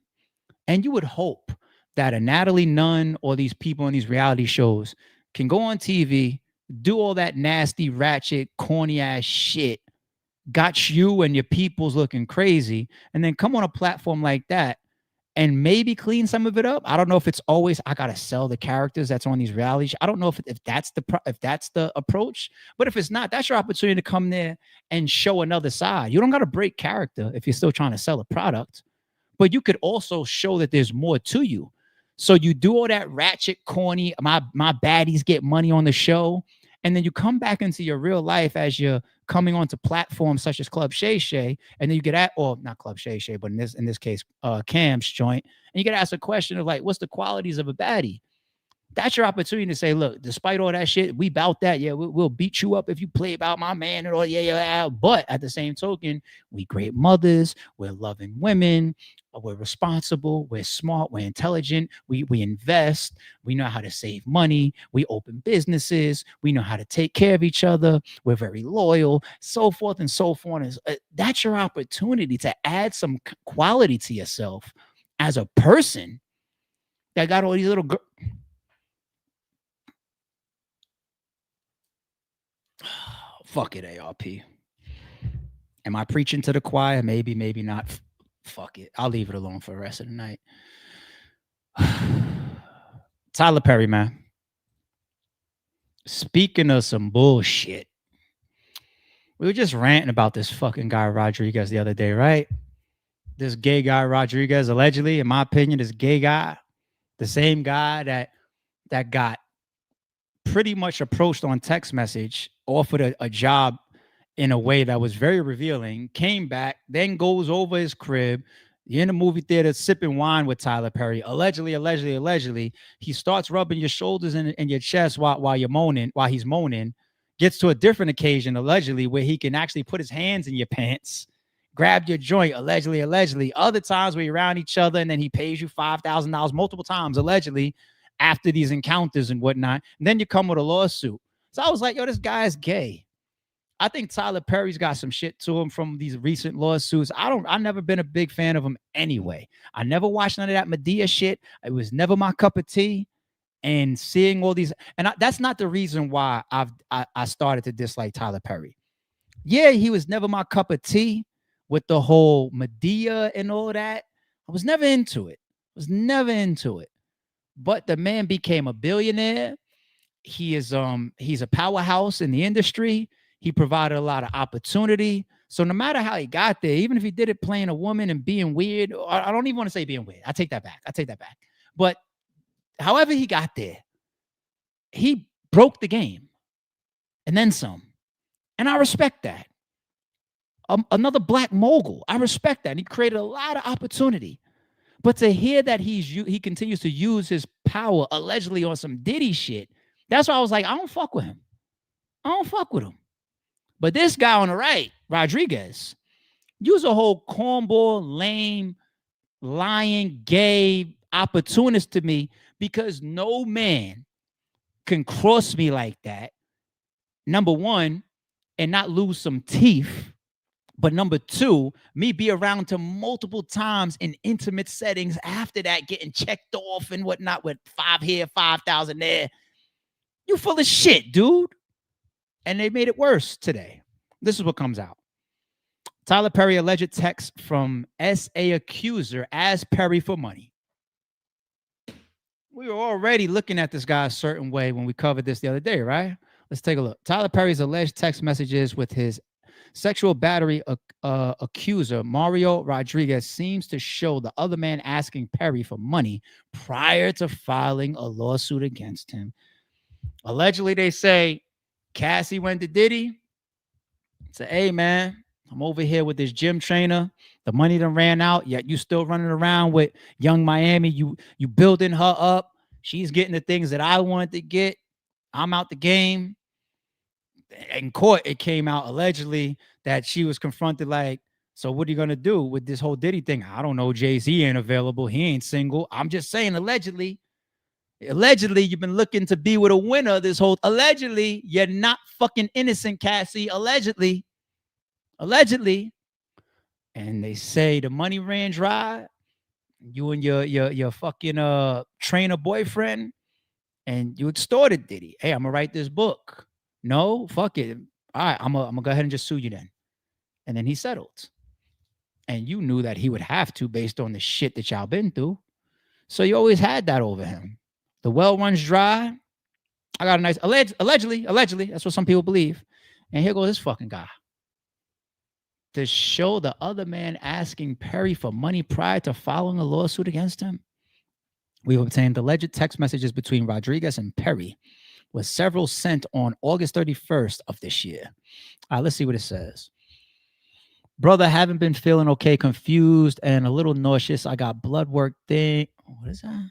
And you would hope that a Natalie Nunn or these people on these reality shows can go on TV, do all that nasty, ratchet, corny ass shit, got you and your people's looking crazy, and then come on a platform like that and maybe clean some of it up. I don't know if it's always I gotta sell the characters that's on these reality shows. I don't know if that's the approach, but if it's not, that's your opportunity to come there and show another side. You don't gotta break character if you're still trying to sell a product, but you could also show that there's more to you. So you do all that ratchet, corny, my baddies get money on the show, and then you come back into your real life as you're coming onto platforms such as Club Shay Shay, and then you get at, or not Club Shay Shay, but in this case, Cam's joint, and you get asked a question of like, what's the qualities of a baddie? That's your opportunity to say, look, despite all that shit, we bout that. Yeah, we'll beat you up if you play about my man and all. Yeah. But at the same token, we great mothers. We're loving women. We're responsible. We're smart. We're intelligent. We invest. We know how to save money. We open businesses. We know how to take care of each other. We're very loyal, so forth and so forth. That's your opportunity to add some quality to yourself as a person that got all these little girls. Fuck it, ARP. Am I preaching to the choir? Maybe, maybe not. Fuck it. I'll leave it alone for the rest of the night. Tyler Perry, man. Speaking of some bullshit, we were just ranting about this fucking guy Rodriguez the other day, right? This gay guy Rodriguez, allegedly, in my opinion, this gay guy, the same guy that got pretty much approached on text message, offered a job in a way that was very revealing, came back, then goes over his crib. You're in the movie theater sipping wine with Tyler Perry. Allegedly, he starts rubbing your shoulders and your chest while you're moaning, while he's moaning. Gets to a different occasion, allegedly, where he can actually put his hands in your pants, grab your joint, allegedly. Other times where you're around each other and then he pays you $5,000 multiple times, allegedly, after these encounters and whatnot. And then you come with a lawsuit. So I was like, yo, this guy is gay. I think Tyler Perry's got some shit to him from these recent lawsuits. I've never been a big fan of him anyway. I never watched none of that Medea shit. It was never my cup of tea. And seeing all these, and that's not the reason why I started to dislike Tyler Perry. Yeah, he was never my cup of tea with the whole Medea and all that. I was never into it. But the man became a billionaire. He's a powerhouse in the industry. He provided a lot of opportunity. So no matter how he got there, even if he did it playing a woman and being weird, I don't even want to say being weird. I take that back. But however he got there, he broke the game and then some. And I respect that. Another black mogul. I respect that. And he created a lot of opportunity. But to hear that he continues to use his power allegedly on some Diddy shit, that's why I was like, I don't fuck with him. But this guy on the right, Rodriguez, use a whole cornball, lame, lying, gay opportunist to me, because no man can cross me like that, number one, and not lose some teeth. But number two, me be around to multiple times in intimate settings after that, getting checked off and whatnot with 5 here, 5,000 there. You full of shit, dude. And they made it worse today. This is what comes out. Tyler Perry alleged text from SA accuser as Perry for money. We were already looking at this guy a certain way when we covered this the other day, right? Let's take a look. Tyler Perry's alleged text messages with his sexual battery accuser, Mario Rodriguez, seems to show the other man asking Perry for money prior to filing a lawsuit against him. Allegedly, they say Cassie went to Diddy. Say, hey, man, I'm over here with this gym trainer. The money done ran out, yet you still running around with Young Miami. You building her up. She's getting the things that I wanted to get. I'm out the game. In court, it came out allegedly that she was confronted like, so what are you going to do with this whole Diddy thing? I don't know. Jay-Z ain't available. He ain't single. I'm just saying, allegedly, you've been looking to be with a winner this whole, allegedly, you're not fucking innocent, Cassie, allegedly. And they say the money ran dry. You and your fucking trainer boyfriend, and you extorted Diddy. Hey, I'm gonna write this book. No, fuck it. All right, I'm gonna go ahead and just sue you then. And then he settled. And you knew that he would have to based on the shit that y'all been through. So you always had that over him. The well runs dry. I got a nice allegedly. That's what some people believe. And here goes this fucking guy. To show the other man asking Perry for money prior to filing a lawsuit against him. We've obtained alleged text messages between Rodriguez and Perry, with several sent on August 31st of this year. All right, let's see what it says. Brother, haven't been feeling okay, confused, and a little nauseous. I got blood work thing. What is that?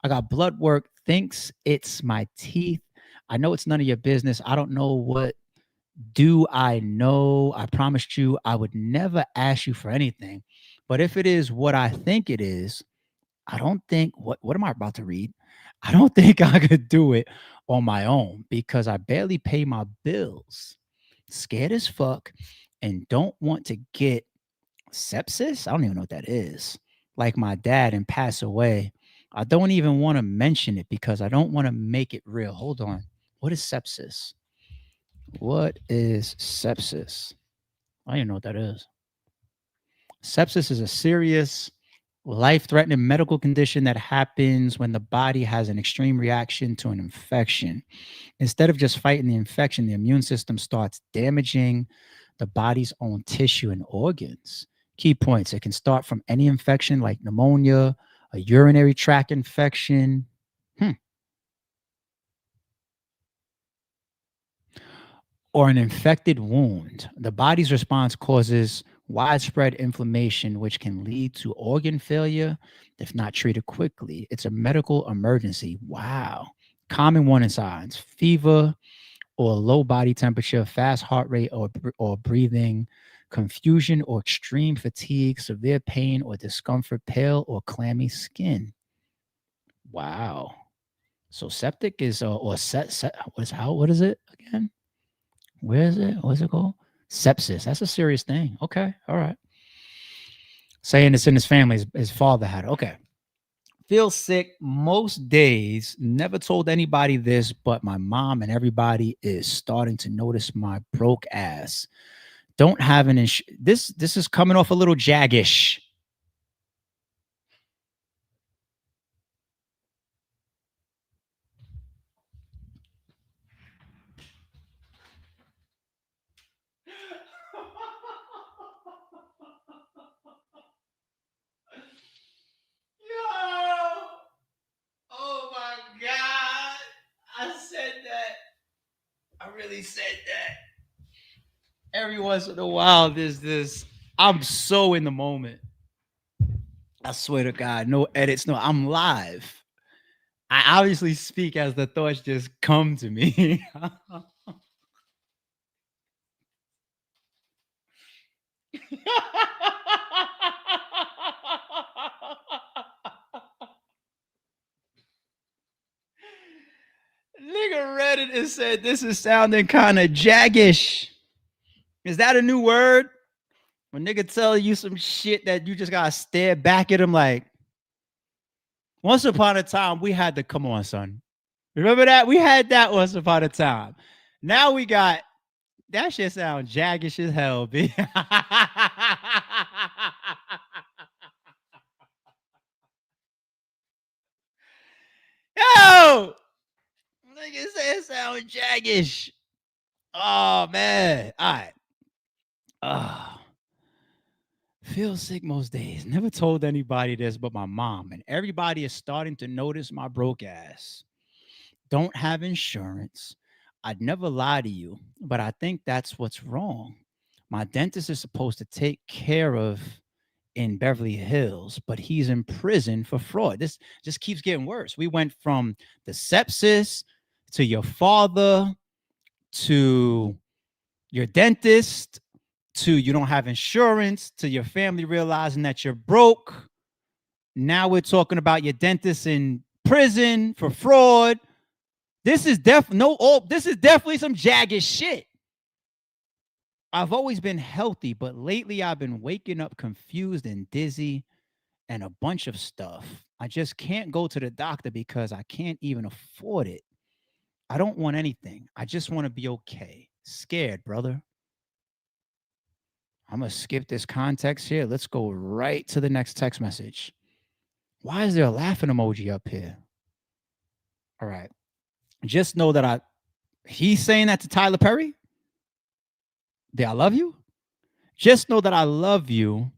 I got blood work, thinks it's my teeth. I know it's none of your business. I don't know what do I know. I promised you I would never ask you for anything. But if it is what I think it is, I don't think, what am I about to read? I don't think I could do it on my own because I barely pay my bills. Scared as fuck and don't want to get sepsis. I don't even know what that is. Like my dad and pass away. I don't even want to mention it because I don't want to make it real. Hold on. What is sepsis? What is sepsis? I don't even know what that is. Sepsis is a serious, life-threatening medical condition that happens when the body has an extreme reaction to an infection. Instead of just fighting the infection, the immune system starts damaging the body's own tissue and organs. Key points: it can start from any infection like pneumonia, a urinary tract infection, or an infected wound. The body's response causes widespread inflammation, which can lead to organ failure if not treated quickly. It's a medical emergency. Wow. Common warning signs: fever or low body temperature, fast heart rate or breathing, confusion or extreme fatigue, severe pain or discomfort, pale or clammy skin. Wow. So septic is what is it again? Where is it? What's it called? Sepsis. That's a serious thing. Okay. All right. Saying it's in his family. His father had it. Okay. Feel sick most days. Never told anybody this, but my mom and everybody is starting to notice my broke ass. Don't have an this is coming off a little jaggish. Oh my God. I said that. I really said that. Every once in a while, there's this. I'm so in the moment. I swear to God, no edits, no, I'm live. I obviously speak as the thoughts just come to me. Nigga read it and said, this is sounding kind of jaggish. Is that a new word? When nigga tell you some shit that you just gotta stare back at him like, once upon a time, we had to, come on, son. Remember that? We had that once upon a time. Now we got, that shit sound jaggish as hell, B. Yo! Nigga say it sound jaggish. Oh, man. All right. Feel sick most days. Never told anybody this but my mom, and everybody is starting to notice my broke ass. Don't have insurance. I'd never lie to you, but I think that's what's wrong. My dentist is supposed to take care of in Beverly Hills, but he's in prison for fraud. This just keeps getting worse. We went from the sepsis to your father to your dentist to you don't have insurance to your family realizing that you're broke. Now we're talking about your dentist in prison for fraud. This is this is definitely some jaggish shit. I've always been healthy, but lately I've been waking up confused and dizzy and a bunch of stuff. I just can't go to the doctor because I can't even afford it. I don't want anything. I just want to be okay. Scared, brother. I'm going to skip this context here. Let's go right to the next text message. Why is there a laughing emoji up here? All right. Just know that he's saying that to Tyler Perry. I love you. Just know that I love you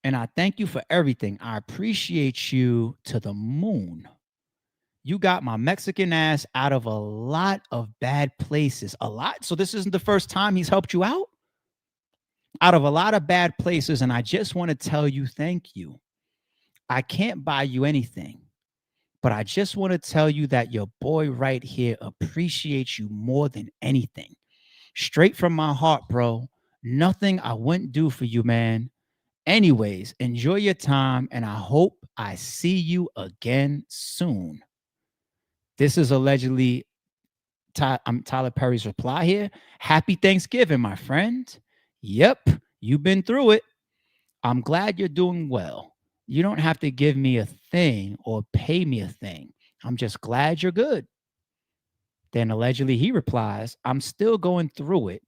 and I thank you for everything. I appreciate you to the moon. You got my Mexican ass out of a lot of bad places. A lot. So this isn't the first time he's helped you out? Out of a lot of bad places, and I just want to tell you thank you. I can't buy you anything, but I just want to tell you that your boy right here appreciates you more than anything. Straight from my heart, bro. Nothing I wouldn't do for you, man. Anyways, enjoy your time, and I hope I see you again soon. This is allegedly Tyler Perry's reply here. Happy Thanksgiving, my friend. Yep, you've been through it. I'm glad you're doing well. You don't have to give me a thing or pay me a thing. I'm just glad you're good. Then allegedly he replies, I'm still going through it,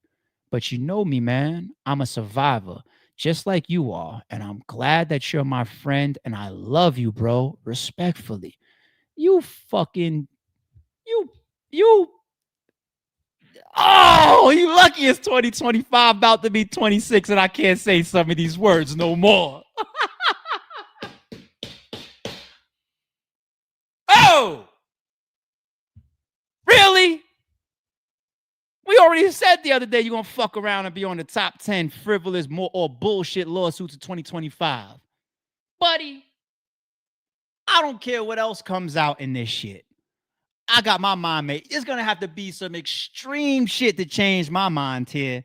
but you know me, man. I'm a survivor, just like you are. And I'm glad that you're my friend and I love you, bro. Respectfully. You fucking, you. Oh, you lucky it's 2025, about to be 26, and I can't say some of these words no more. Oh, really? We already said the other day you're going to fuck around and be on the top 10 frivolous or bullshit lawsuits of 2025. Buddy, I don't care what else comes out in this shit. I got my mind made. It's going to have to be some extreme shit to change my mind here.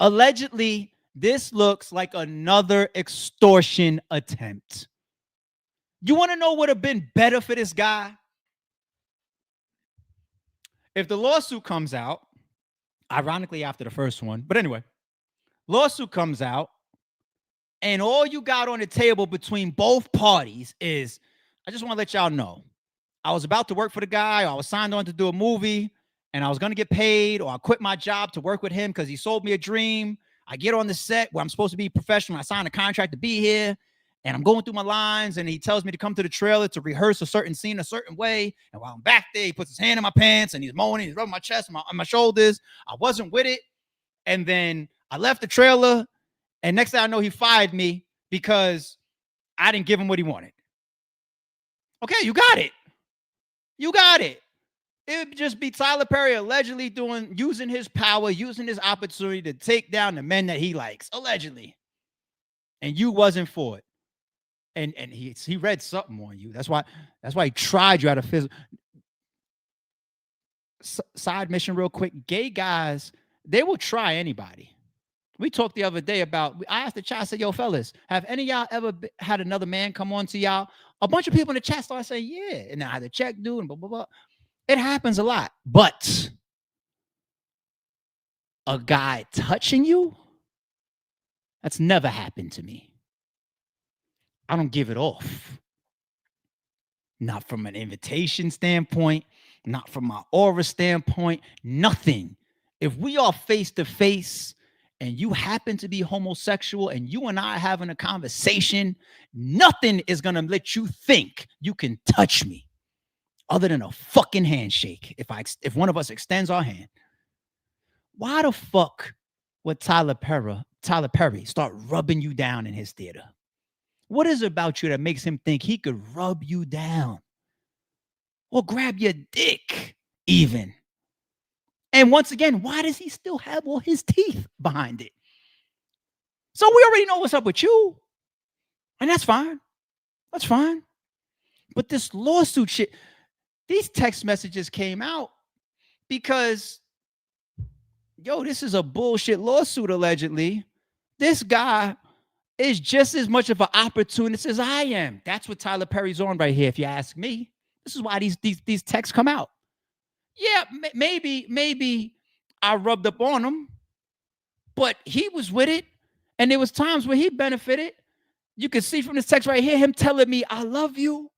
Allegedly, this looks like another extortion attempt. You want to know what would have been better for this guy? If the lawsuit comes out, ironically after the first one, but anyway, lawsuit comes out, and all you got on the table between both parties is, I just want to let y'all know, I was about to work for the guy, or I was signed on to do a movie, and I was going to get paid, or I quit my job to work with him because he sold me a dream. I get on the set where I'm supposed to be professional. I sign a contract to be here, and I'm going through my lines, and he tells me to come to the trailer to rehearse a certain scene a certain way. And while I'm back there, he puts his hand in my pants, and he's moaning, he's rubbing my chest and my shoulders. I wasn't with it. And then I left the trailer, and next thing I know, he fired me because I didn't give him what he wanted. Okay, you got it. You got it. It would just be Tyler Perry allegedly using his power, using his opportunity to take down the men that he likes, allegedly. And you wasn't for it. And he read something on you. That's why he tried you out of physical. Side mission real quick. Gay guys, they will try anybody. We talked the other day about, I asked the chat, I said, yo, fellas, have any of y'all ever had another man come on to y'all? A bunch of people in the chat started saying, yeah. And I had to check, dude, and blah, blah, blah. It happens a lot. But a guy touching you, that's never happened to me. I don't give it off. Not from an invitation standpoint, not from my aura standpoint, nothing. If we are face to face and you happen to be homosexual and you and I are having a conversation, nothing is going to let you think you can touch me other than a fucking handshake. If one of us extends our hand, why the fuck would Tyler Perry start rubbing you down in his theater? What is it about you that makes him think he could rub you down or grab your dick even? And once again, why does he still have all his teeth behind it? So we already know what's up with you. And that's fine. That's fine. But this lawsuit shit, these text messages came out because, yo, this is a bullshit lawsuit allegedly. This guy is just as much of an opportunist as I am. That's what Tyler Perry's on right here, if you ask me. This is why these texts come out. Yeah, maybe I rubbed up on him, but he was with it, and there was times where he benefited. You can see from this text right here, him telling me, I love you,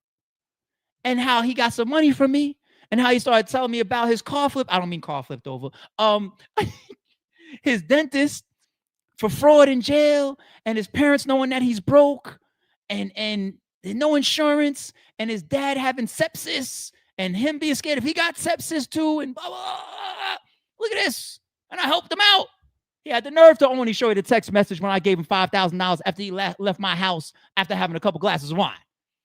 and how he got some money from me, and how he started telling me about his car flip. I don't mean car flipped over. His dentist for fraud in jail, and his parents knowing that he's broke, and no insurance, and his dad having sepsis, and him being scared if he got sepsis too, and blah, blah, blah. Look at this. And I helped him out. He had the nerve to only show you the text message when I gave him $5,000 after he left my house after having a couple glasses of wine.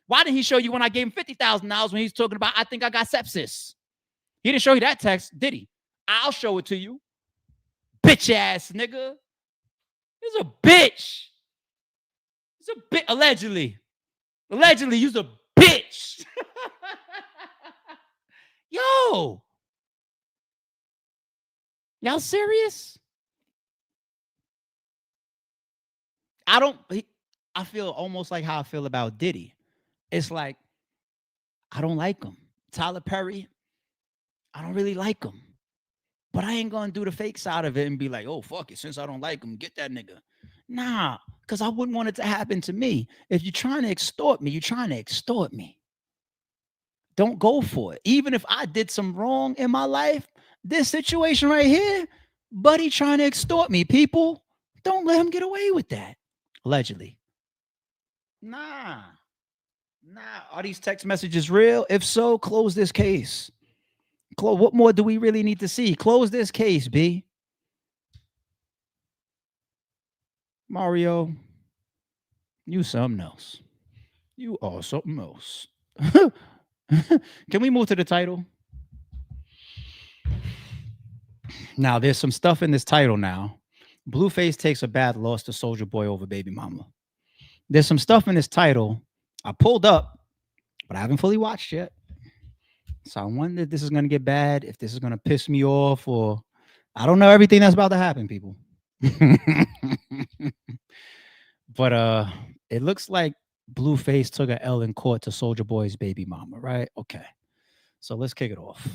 Why didn't he show you when I gave him $50,000 when he's talking about, I think I got sepsis? He didn't show you that text, did he? I'll show it to you. Bitch ass nigga. He's a bitch. He's a bitch. Allegedly, he's a bitch. Yo. Y'all serious? I feel almost like how I feel about Diddy. It's like, I don't like him. Tyler Perry, I don't really like him. But I ain't going to do the fake side of it and be like, oh, fuck it. Since I don't like him, get that nigga. Nah, because I wouldn't want it to happen to me. If you're trying to extort me, you're trying to extort me. don't go for it. Even if I did some wrong in my life, this situation right here, buddy trying to extort me, people, don't let him get away with that. Allegedly. Nah. Are these text messages real? If so, close this case. What more do we really need to see? Close this case, B. Mario, you something else. You are something else. Can we move to the title? Now, there's some stuff in this title now. Blueface takes a bad loss to Soulja Boy over Baby Mama. There's some stuff in this title I pulled up, but I haven't fully watched yet. So I wonder if this is going to get bad, if this is going to piss me off, or I don't know everything that's about to happen, people. But it looks like Blueface took a L in court to Soulja Boy's Baby Mama, right? Okay. So let's kick it off.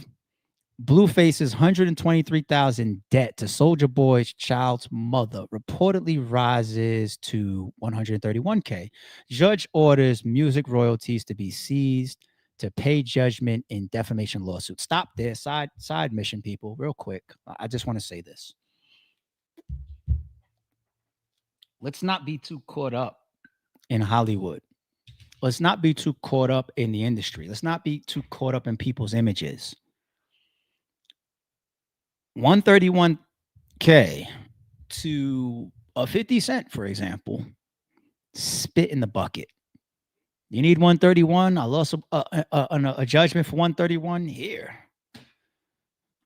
Blueface's $123,000 debt to Soulja Boy's child's mother reportedly rises to $131K. Judge orders music royalties to be seized to pay judgment in defamation lawsuit. Stop there. Side mission, people, real quick. I just want to say this. Let's not be too caught up in Hollywood. Let's not be too caught up in the industry. Let's not be too caught up in people's images. $131K to a 50 Cent, for example, spit in the bucket. You need 131. I lost a judgment for 131 here.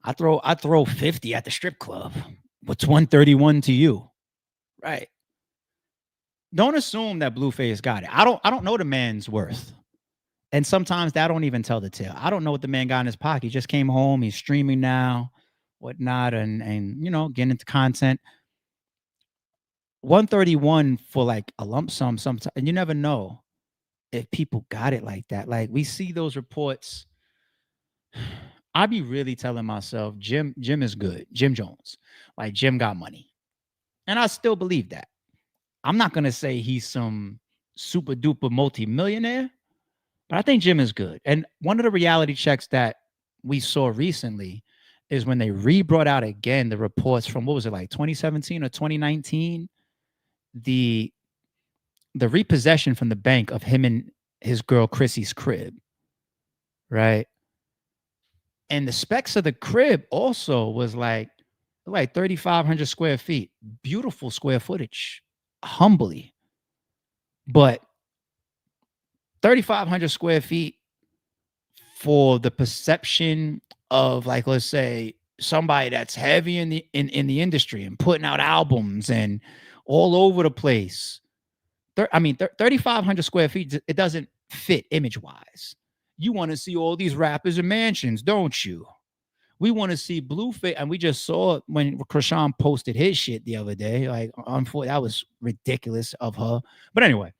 I throw 50 at the strip club. What's 131 to you? Right. Don't assume that Blueface got it. I don't know the man's worth. And sometimes that don't even tell the tale. I don't know what the man got in his pocket. He just came home. He's streaming now, whatnot, and you know, getting into content. 131 for like a lump sum sometimes, and you never know if people got it like that. Like we see those reports. I be really telling myself, Jim is good. Jim Jones. Like Jim got money. And I still believe that. I'm not going to say he's some super duper multi-millionaire, but I think Jim is good. And one of the reality checks that we saw recently is when they brought out again the reports from, what was it, like 2017 or 2019? The repossession from the bank of him and his girl Chrissy's crib, right? And the specs of the crib also was like 3,500 square feet. Beautiful square footage, humbly. But 3,500 square feet for the perception of, like, let's say somebody that's heavy in the industry and putting out albums and all over the place. 3,500 square feet, it doesn't fit image-wise. You want to see all these rappers in mansions, don't you? We want to see Blueface, and we just saw when Krishan posted his shit the other day. Like, unfortunately, that was ridiculous of her. But anyway,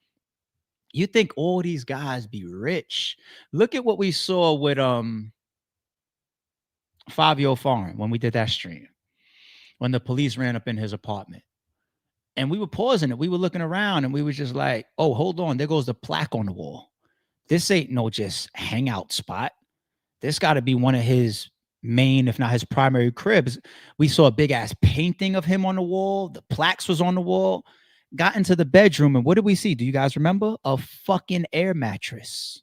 you think all these guys be rich? Look at what we saw with Fabio Foreign when we did that stream, when the police ran up in his apartment. And we were pausing it. We were looking around and we were just like, oh, hold on. There goes the plaque on the wall. This ain't no just hangout spot. This got to be one of his main, if not his primary cribs. We saw a big ass painting of him on the wall. The plaques was on the wall. Got into the bedroom. And what did we see? Do you guys remember? A fucking air mattress.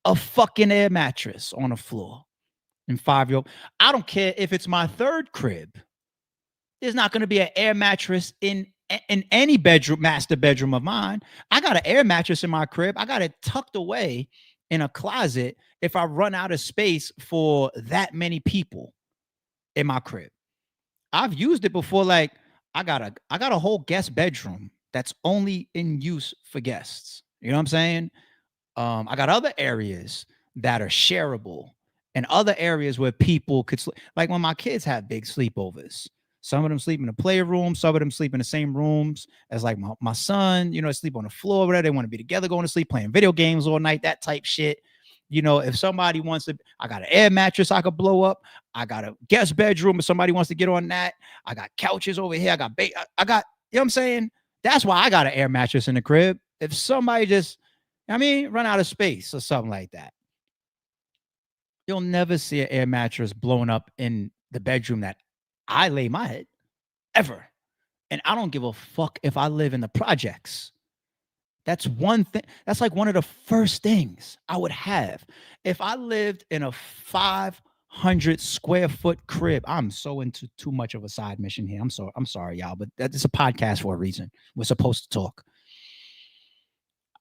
A fucking air mattress on the floor. And 5-year-old. I don't care if it's my third crib. There's not going to be an air mattress in any bedroom, master bedroom of mine. I got an air mattress in my crib. I got it tucked away in a closet if I run out of space for that many people in my crib. I've used it before. Like I got a whole guest bedroom that's only in use for guests. You know what I'm saying? I got other areas that are shareable and other areas where people could sleep. Like when my kids have big sleepovers. Some of them sleep in the playroom. Some of them sleep in the same rooms as like my son, you know, sleep on the floor, whatever. They want to be together, going to sleep, playing video games all night, that type shit. You know, if somebody wants to, I got an air mattress I could blow up. I got a guest bedroom. If somebody wants to get on that, I got couches over here. I got, you know what I'm saying? That's why I got an air mattress in the crib. If somebody just, run out of space or something like that. You'll never see an air mattress blown up in the bedroom that I lay my head, ever. And I don't give a fuck if I live in the projects. That's one thing. That's like one of the first things I would have. If I lived in a 500 square foot crib, I'm so into too much of a side mission here. I'm sorry, y'all, but that's a podcast for a reason. We're supposed to talk.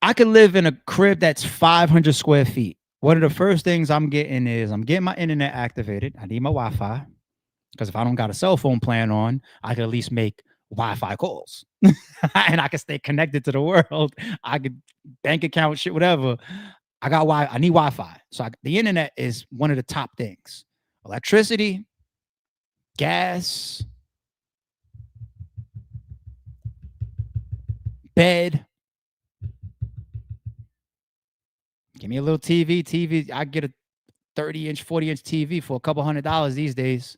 I could live in a crib that's 500 square feet. One of the first things I'm getting is I'm getting my internet activated. I need my Wi-Fi, because if I don't got a cell phone plan on, I could at least make Wi-Fi calls and I can stay connected to the world. I could bank account, shit, whatever. I need Wi-Fi. So the internet is one of the top things. Electricity, gas, bed. Give me a little TV. I get a 30-inch, 40-inch TV for a couple $100 these days.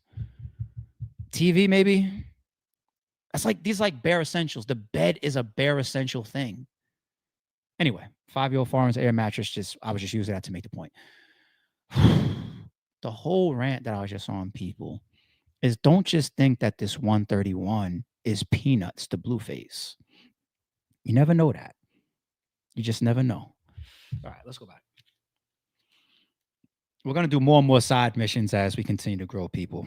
TV, maybe. These like bare essentials. The bed is a bare essential thing. Anyway, 5-year-old foreign's air mattress. I was just using that to make the point. The whole rant that I was just on, people, is don't just think that this 131 is peanuts to Blueface. You never know that. You just never know. All right, let's go back. We're going to do more and more side missions as we continue to grow, people.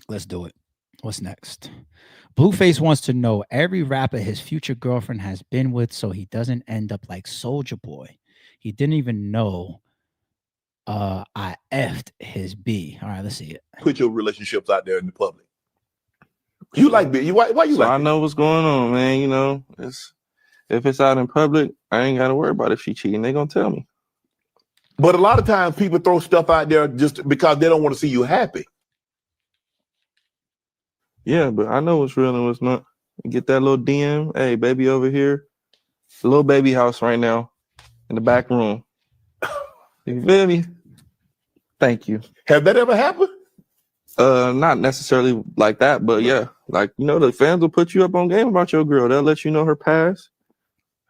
Let's do it. What's next? Blueface wants to know every rapper his future girlfriend has been with so he doesn't end up like Soulja Boy. He didn't even know I effed his B. All right, let's see it. Put your relationships out there in the public. You like B? Why you like? I know what's going on, man. You know, if it's out in public, I ain't got to worry about if she cheating. They gonna tell me. But a lot of times people throw stuff out there just because they don't want to see you happy. Yeah, but I know what's real and what's not. Get that little DM. Hey, baby over here. The little baby house right now in the back room. You feel me? Thank you. Have that ever happened? Not necessarily like that, but yeah. Like, you know, the fans will put you up on game about your girl. They'll let you know her past,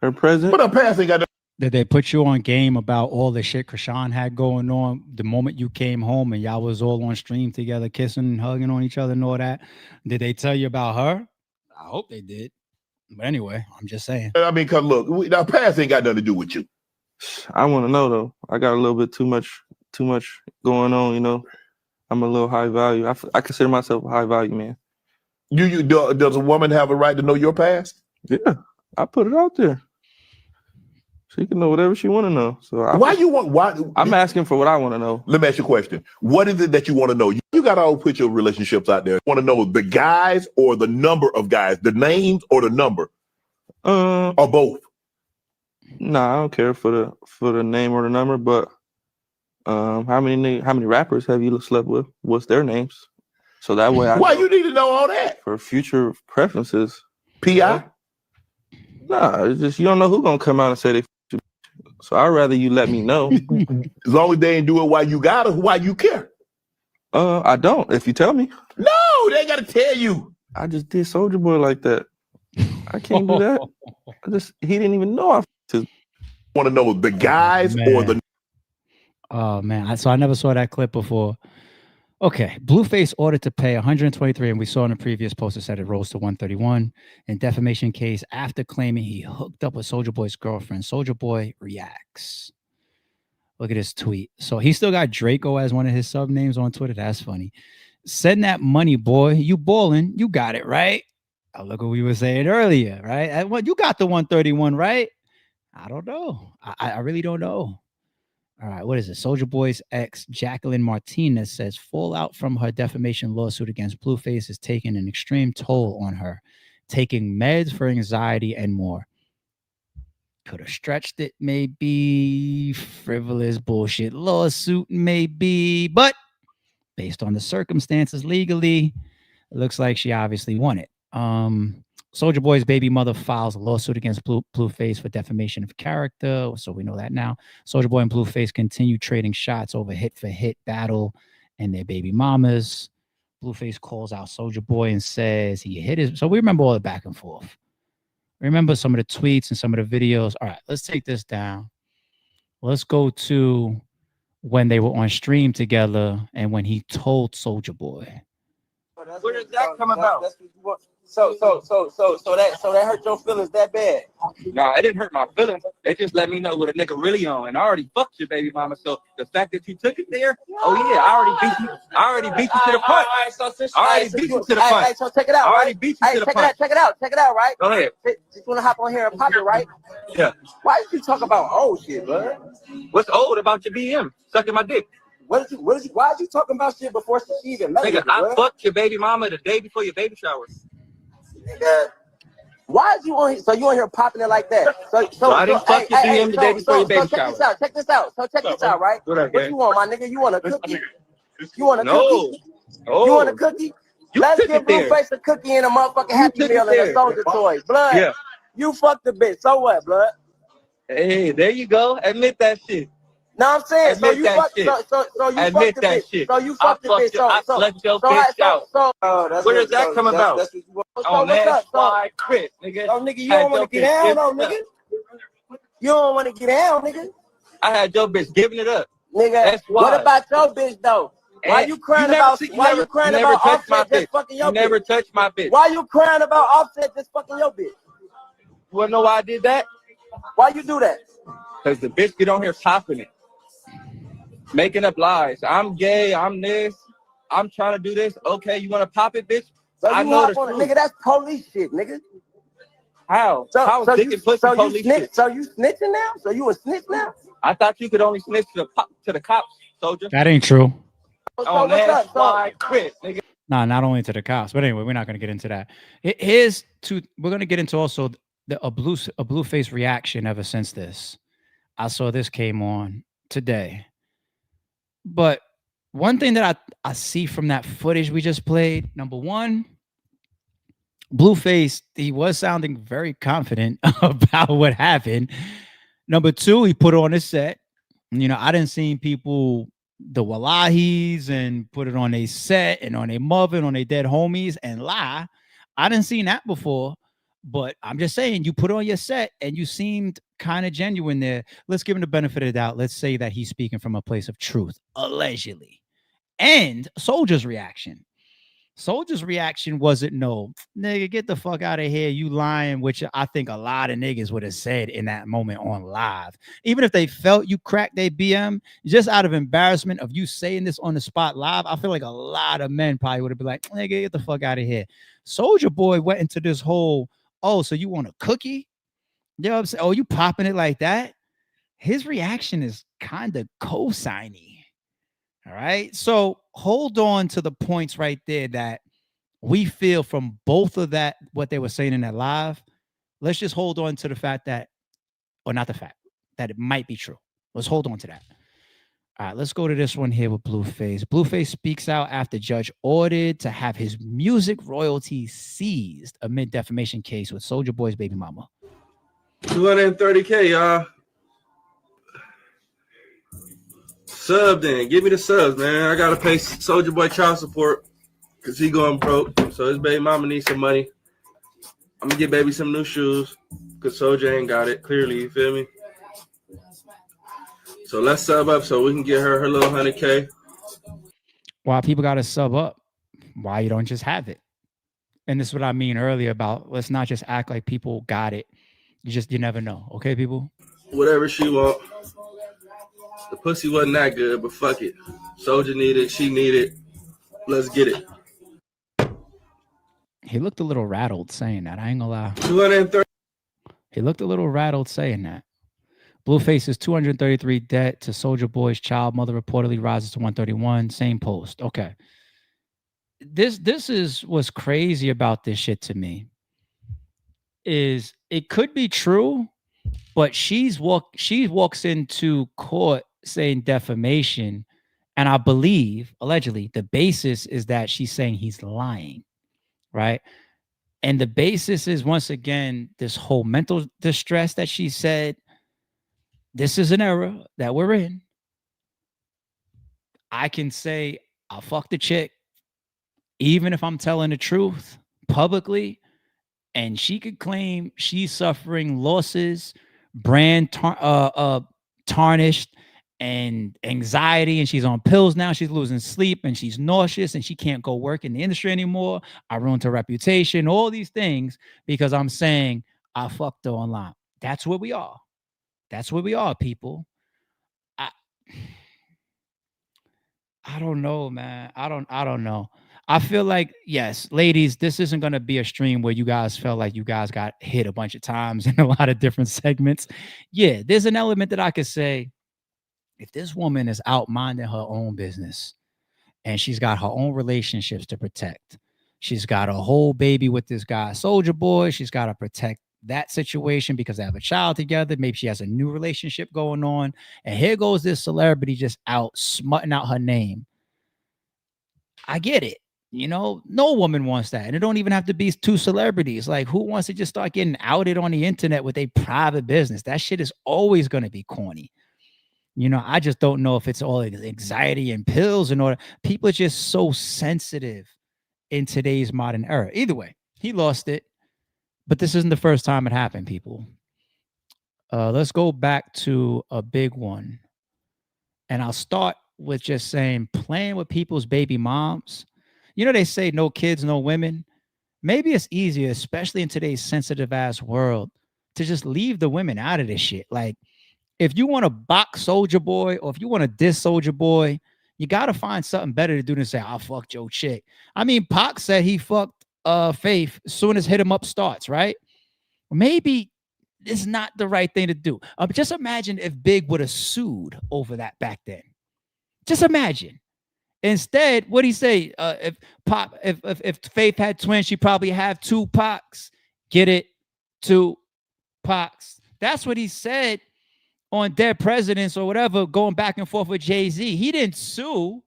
her present. But her past ain't got no. Did they put you on game about all the shit Krishan had going on the moment you came home and y'all was all on stream together, kissing and hugging on each other and all that? Did they tell you about her? I hope they did. But anyway, I'm just saying. I mean, cause look, our past ain't got nothing to do with you. I want to know though. I got a little bit too much going on. You know, I'm a little high value. I consider myself a high value man. Does a woman have a right to know your past? Yeah, I put it out there. She can know whatever she want to know. So I'm asking for what I want to know. Let me ask you a question. What is it that you want to know? You got to all put your relationships out there. You want to know the guys or the number of guys, the names or the number, or both? Nah, I don't care for the name or the number. But how many rappers have you slept with? What's their names? So that way, why you need to know all that for future preferences? PI? Nah, it's just you don't know who's gonna come out and say they. So I'd rather you let me know. As long as they ain't do it while you got it, why you care? I don't. If you tell me. No, they gotta tell you. I just did Soulja Boy like that. I can't do that. He didn't even know I want to know the guys or the. Oh man, so I never saw that clip before. Okay, Blueface ordered to pay 123, and we saw in the previous post it said it rose to 131 in defamation case after claiming he hooked up with Soulja Boy's girlfriend. Soulja Boy reacts. Look at his tweet. So he still got Draco as one of his sub names on Twitter. That's funny. Send that money, boy. You balling? You got it right. Oh, look what we were saying earlier, right? What you got the 131, right? I don't know. I really don't know. All right, what is it? Soulja Boy's ex, Jacqueline Martinez, says fallout from her defamation lawsuit against Blueface is taking an extreme toll on her, taking meds for anxiety and more. Could have stretched it, maybe. Frivolous bullshit lawsuit, maybe. But based on the circumstances legally, it looks like she obviously won it. Soulja Boy's baby mother files a lawsuit against Blueface for defamation of character. So we know that now. Soulja Boy and Blueface continue trading shots over hit-for-hit battle and their baby mamas. Blueface calls out Soulja Boy and says he hit his... So we remember all the back and forth. Remember some of the tweets and some of the videos. All right, let's take this down. Let's go to when they were on stream together and when he told Soulja Boy. Where does that come about? So that hurt your feelings that bad? Nah, it didn't hurt my feelings. They just let me know what a nigga really on, and I already fucked your baby mama. So the fact that you took it there, oh yeah, I already beat you to the punch. I already beat you to the punch. So check it out. I already beat you to the punch. Check it out, right? Go ahead. Just wanna hop on here and pop it, right? Yeah. Why did you talk about old shit, bro? What's old about your BM sucking my dick? Why are you talking about shit before she even made it? I fucked your baby mama the day before your baby shower. Nigga, why is you on here? So you on here popping it like that? So I didn't fuck your BM the day before your baby shower. Check this out. Check this out, right? What you want, my nigga? You want a cookie? You want a cookie? No. You want a cookie? Let's give Blueface a cookie and a motherfucking Happy Meal and a Soulja toy. Blood. Yeah. You fucked the bitch. So what, blood? Hey, there you go. Admit that shit. No, I'm saying, so you fucked the bitch. So you fucked the bitch. I slept your bitch out. Where does that come about? On that slide, Chris, nigga. Oh, nigga, you don't want to get down, though, nigga. You don't want to get down, nigga. I had your bitch giving it up. Nigga, that's why. What about your bitch, though? Why you crying about Offset just fucking your bitch? You never touched my bitch. Why you crying about Offset just fucking your bitch? You wanna know why I did that? Why you do that? Because the bitch get on here popping it. Making up lies. I'm gay, I'm this, I'm trying to do this. Okay, you want to pop it, bitch? So I know the truth. Nigga, that's police shit, nigga. How? How is dick and pussy police shit? So you snitching now? So you a snitch now? I thought you could only snitch to the cops, Soulja. That ain't true. Oh, that's why I quit, nigga. Nah, not only to the cops, but anyway, we're not gonna get into that. We're gonna get into also a Blueface reaction ever since this. I saw this came on today. But one thing that I see from that footage we just played, number one, Blueface, he was sounding very confident about what happened. Number two, he put on his set. You know, I didn't see people, the Wallahis, and put it on a set and on a mother and on a dead homies and lie. I didn't see that before. But I'm just saying, you put on your set and you seemed kind of genuine there. Let's give him the benefit of the doubt. Let's say that he's speaking from a place of truth, allegedly. And Soulja's reaction. Soulja's reaction wasn't no, nigga, get the fuck out of here, you lying, which I think a lot of niggas would have said in that moment on live. Even if they felt you cracked their BM, just out of embarrassment of you saying this on the spot live, I feel like a lot of men probably would have been like, nigga, get the fuck out of here. Soulja Boy went into this whole, oh, so you want a cookie? You know what I'm saying? Oh, you popping it like that? His reaction is kind of co-signing. All right. So hold on to the points right there that we feel from both of that, what they were saying in that live. Let's just hold on to the fact that, or not the fact, that it might be true. Let's hold on to that. All right, let's go to this one here with Blueface. Blueface speaks out after judge ordered to have his music royalties seized amid defamation case with Soulja Boy's baby mama. 230K, y'all. Sub then. Give me the subs, man. I gotta pay Soulja Boy child support because he going broke. So his baby mama needs some money. I'm gonna get baby some new shoes because Soulja ain't got it. Clearly, you feel me? So let's sub up so we can get her little 100K. Why people gotta sub up? Why you don't just have it? And this is what I mean earlier about let's not just act like people got it. You never know. Okay, people? Whatever she want. The pussy wasn't that good, but fuck it. Soulja needed, she needed. Let's get it. He looked a little rattled saying that. I ain't gonna lie. 230. He looked a little rattled saying that. Blueface's 233 debt to Soulja Boy's child mother reportedly rises to 131. Same post. Okay. This is what's crazy about this shit to me. Is it could be true, but she walks into court saying defamation, and I believe allegedly the basis is that she's saying he's lying, right? And the basis is once again this whole mental distress that she said. This is an era that we're in. I can say I fucked the chick, even if I'm telling the truth publicly, and she could claim she's suffering losses, brand tarnished, and anxiety, and she's on pills now. She's losing sleep and she's nauseous and she can't go work in the industry anymore. I ruined her reputation, all these things because I'm saying I fucked her online. That's where we are. That's where we are, people. I don't know, man. I don't know. I feel like, yes, ladies, this isn't going to be a stream where you guys felt like you guys got hit a bunch of times in a lot of different segments. Yeah, there's an element that I could say, if this woman is out minding her own business and she's got her own relationships to protect, she's got a whole baby with this guy, Soulja Boy, she's got to protect that situation because they have a child together. Maybe she has a new relationship going on. And here goes this celebrity just out smutting out her name. I get it. You know, no woman wants that. And it don't even have to be two celebrities. Like, who wants to just start getting outed on the internet with a private business? That shit is always going to be corny. You know, I just don't know if it's all anxiety and pills and all that. People are just so sensitive in today's modern era. Either way, he lost it. But this isn't the first time it happened, people. Let's go back to a big one. And I'll start with just saying, playing with people's baby moms. You know, they say no kids, no women. Maybe it's easier, especially in today's sensitive ass world, to just leave the women out of this shit. Like, if you want to box Soulja Boy or if you want to diss Soulja Boy, you got to find something better to do than say, I fucked your chick. I mean, Pac said he fucked Faith as soon as Hit 'Em Up starts, right? Maybe it's not the right thing to do. Just imagine if Big would have sued over that back then. Just imagine. Instead, what'd he say? If Faith had twins, she'd probably have 2 Pacs. Get it? 2 Pacs. That's what he said on Dead Presidents or whatever, going back and forth with Jay-Z. He didn't sue.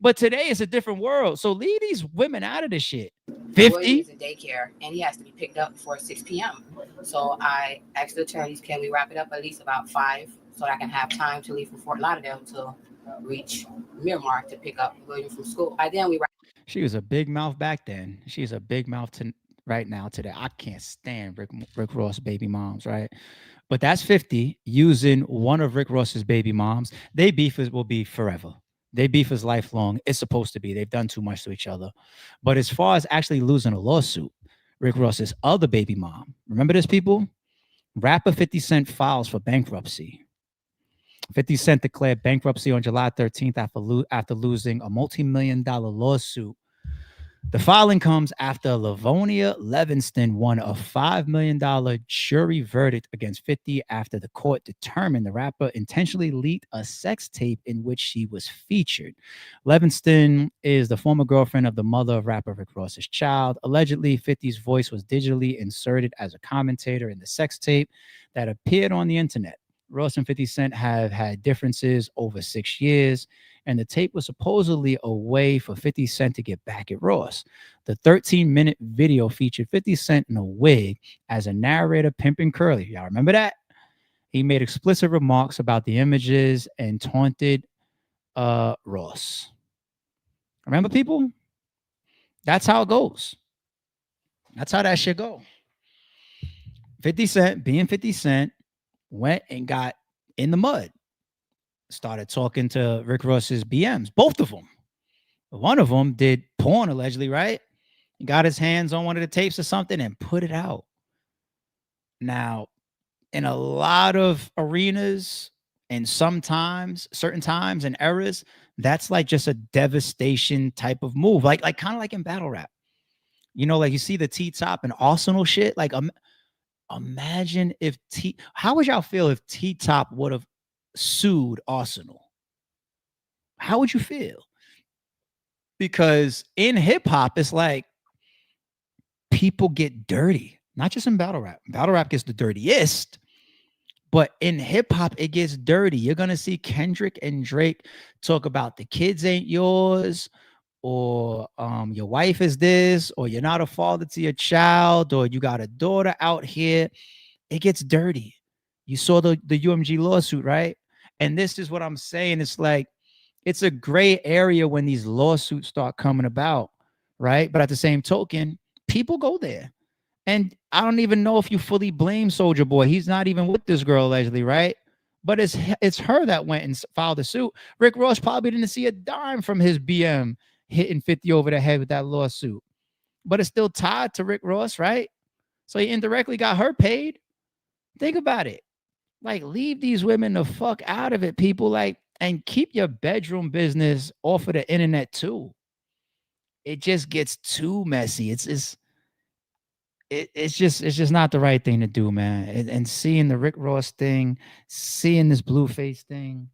But today it's a different world. So leave these women out of this shit. 50 is in daycare and he has to be picked up before 6 p.m. So I asked the attorneys, can we wrap it up at least about 5 so that I can have time to leave from Fort Lauderdale to reach Miramar to pick up William from school. By then she was a big mouth back then. She's a big mouth right now today. I can't stand Rick Ross baby moms, right? But that's 50 using one of Rick Ross's baby moms. They beef will be forever. They beef is lifelong. It's supposed to be. They've done too much to each other. But as far as actually losing a lawsuit, Rick Ross's other baby mom, remember this, people? Rapper 50 Cent files for bankruptcy. 50 Cent declared bankruptcy on July 13th after losing a multi-million-dollar lawsuit. The filing comes after Livonia Levingston won a $5 million jury verdict against 50 after the court determined the rapper intentionally leaked a sex tape in which she was featured. Levingston is the former girlfriend of the mother of rapper Rick Ross's child. Allegedly, 50's voice was digitally inserted as a commentator in the sex tape that appeared on the internet. Ross and 50 Cent have had differences over 6 years, and the tape was supposedly a way for 50 Cent to get back at Ross. The 13-minute video featured 50 Cent in a wig as a narrator pimping Curly. Y'all remember that? He made explicit remarks about the images and taunted Ross. Remember, people? That's how it goes. That's how that shit go. 50 Cent, being 50 Cent, went and got in the mud. Started talking to Rick Ross's BMs, both of them. One of them did porn, allegedly, right? He got his hands on one of the tapes or something and put it out. Now, in a lot of arenas and sometimes, certain times and eras, that's like just a devastation type of move. Like kind of like in battle rap. You know, like you see the T-Top and Arsenal shit. Like, imagine if how would y'all feel if T-Top would have sued Arsenal? How would you feel? Because in hip hop, it's like people get dirty, not just in battle rap. Battle rap gets the dirtiest, but in hip hop, it gets dirty. You're going to see Kendrick and Drake talk about the kids ain't yours, or your wife is this, or you're not a father to your child, or you got a daughter out here. It gets dirty. You saw the UMG lawsuit, right? And this is what I'm saying. It's like, it's a gray area when these lawsuits start coming about, right? But at the same token, people go there. And I don't even know if you fully blame Soulja Boy. He's not even with this girl, allegedly, right? But it's her that went and filed a suit. Rick Ross probably didn't see a dime from his BM hitting 50 over the head with that lawsuit. But it's still tied to Rick Ross, right? So he indirectly got her paid. Think about it. Like, leave these women the fuck out of it, people. Like, and keep your bedroom business off of the internet too. It just gets too messy. It's just not the right thing to do, man. And seeing the Rick Ross thing, seeing this Blueface thing,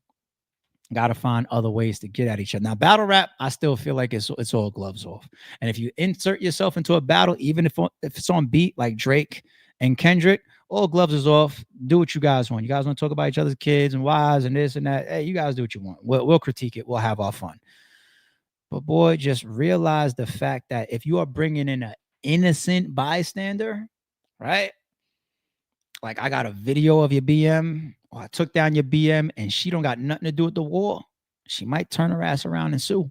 got to find other ways to get at each other. Now, battle rap, I still feel like it's all gloves off. And if you insert yourself into a battle, even if it's on beat like Drake and Kendrick, all gloves is off. Do what you guys want. You guys want to talk about each other's kids and wives and this and that. Hey, you guys do what you want. We'll critique it. We'll have our fun. But boy, just realize the fact that if you are bringing in an innocent bystander, right? Like, I got a video of your BM, or I took down your BM, and she don't got nothing to do with the war. She might turn her ass around and sue.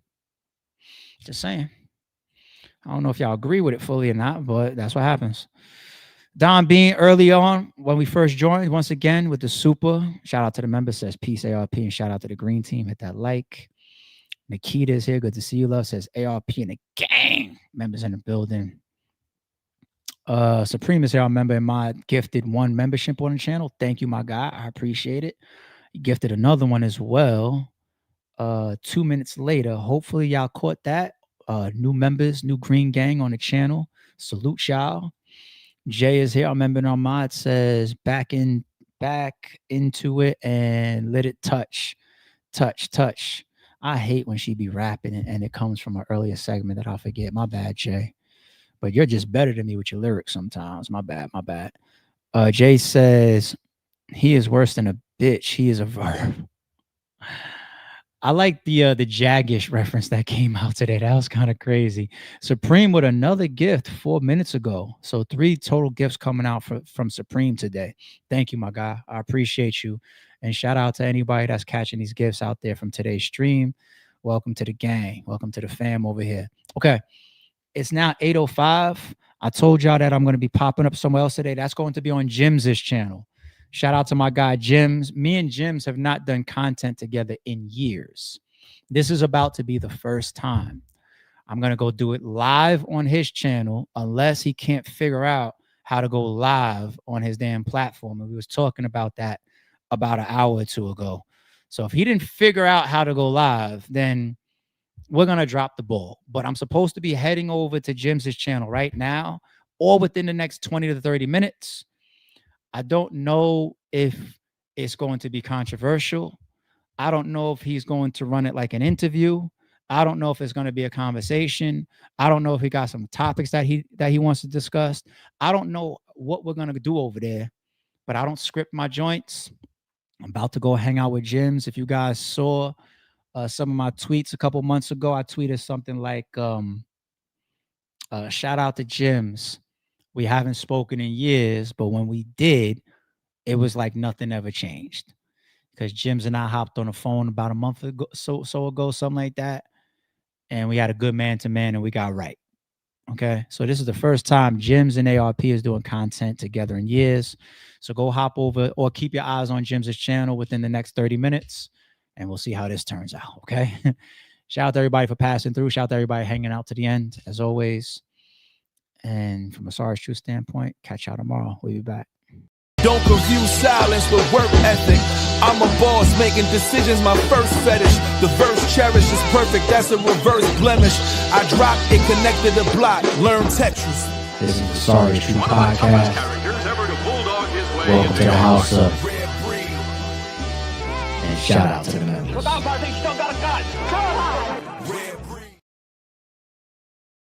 Just saying. I don't know if y'all agree with it fully or not, but that's what happens. Don Bean, early on when we first joined, once again with the super. Shout out to the member, says peace ARP, and shout out to the green team. Hit that like. Nikita is here. Good to see you, love. Says ARP and the gang. Members in the building. Supreme is here. I remember my gifted one membership on the channel. Thank you, my guy. I appreciate it. He gifted another one as well. 2 minutes later. Hopefully y'all caught that. New members, new green gang on the channel. Salute y'all. Jay is here. I remember on mod says back into it and let it touch. I hate when she be rapping and it comes from an earlier segment that I forget. My bad, Jay. But you're just better than me with your lyrics sometimes. My bad. Jay says, he is worse than a bitch. He is a verb. I like the Jaggish reference that came out today. That was kind of crazy. Supreme with another gift 4 minutes ago. So 3 total gifts coming out from Supreme today. Thank you, my guy. I appreciate you. And shout out to anybody that's catching these gifts out there from today's stream. Welcome to the gang. Welcome to the fam over here. Okay. It's now 8:05. I told y'all that I'm going to be popping up somewhere else today. That's going to be on Jim's channel. Shout out to my guy, Jims. Me and Jims have not done content together in years. This is about to be the first time. I'm going to go do it live on his channel unless he can't figure out how to go live on his damn platform. And we was talking about that about an hour or two ago. So if he didn't figure out how to go live, then we're going to drop the ball. But I'm supposed to be heading over to Jim's channel right now or within the next 20 to 30 minutes. I don't know if it's going to be controversial. I don't know if he's going to run it like an interview. I don't know if it's going to be a conversation. I don't know if he got some topics that he wants to discuss. I don't know what we're going to do over there, but I don't script my joints. I'm about to go hang out with Jim's. If you guys saw some of my tweets a couple months ago, I tweeted something like, shout out to Jim's. We haven't spoken in years, but when we did, it was like nothing ever changed. Because Jim's and I hopped on the phone about a month ago, so ago, something like that. And we had a good man-to-man and we got right. Okay, so this is the first time Jim's and ARP is doing content together in years. So go hop over or keep your eyes on Jim's channel within the next 30 minutes. And we'll see how this turns out, okay? Shout out to everybody for passing through. Shout out to everybody hanging out to the end, as always. And from a Sorry True standpoint, catch y'all tomorrow. We'll be back. Don't confuse silence with work ethic. I'm a boss making decisions, my first fetish. The verse cherished is perfect, that's a reverse blemish. I dropped it, connected the block, learn Tetris. This is the Sorry True Podcast. Welcome to the house up. And shout out to the members.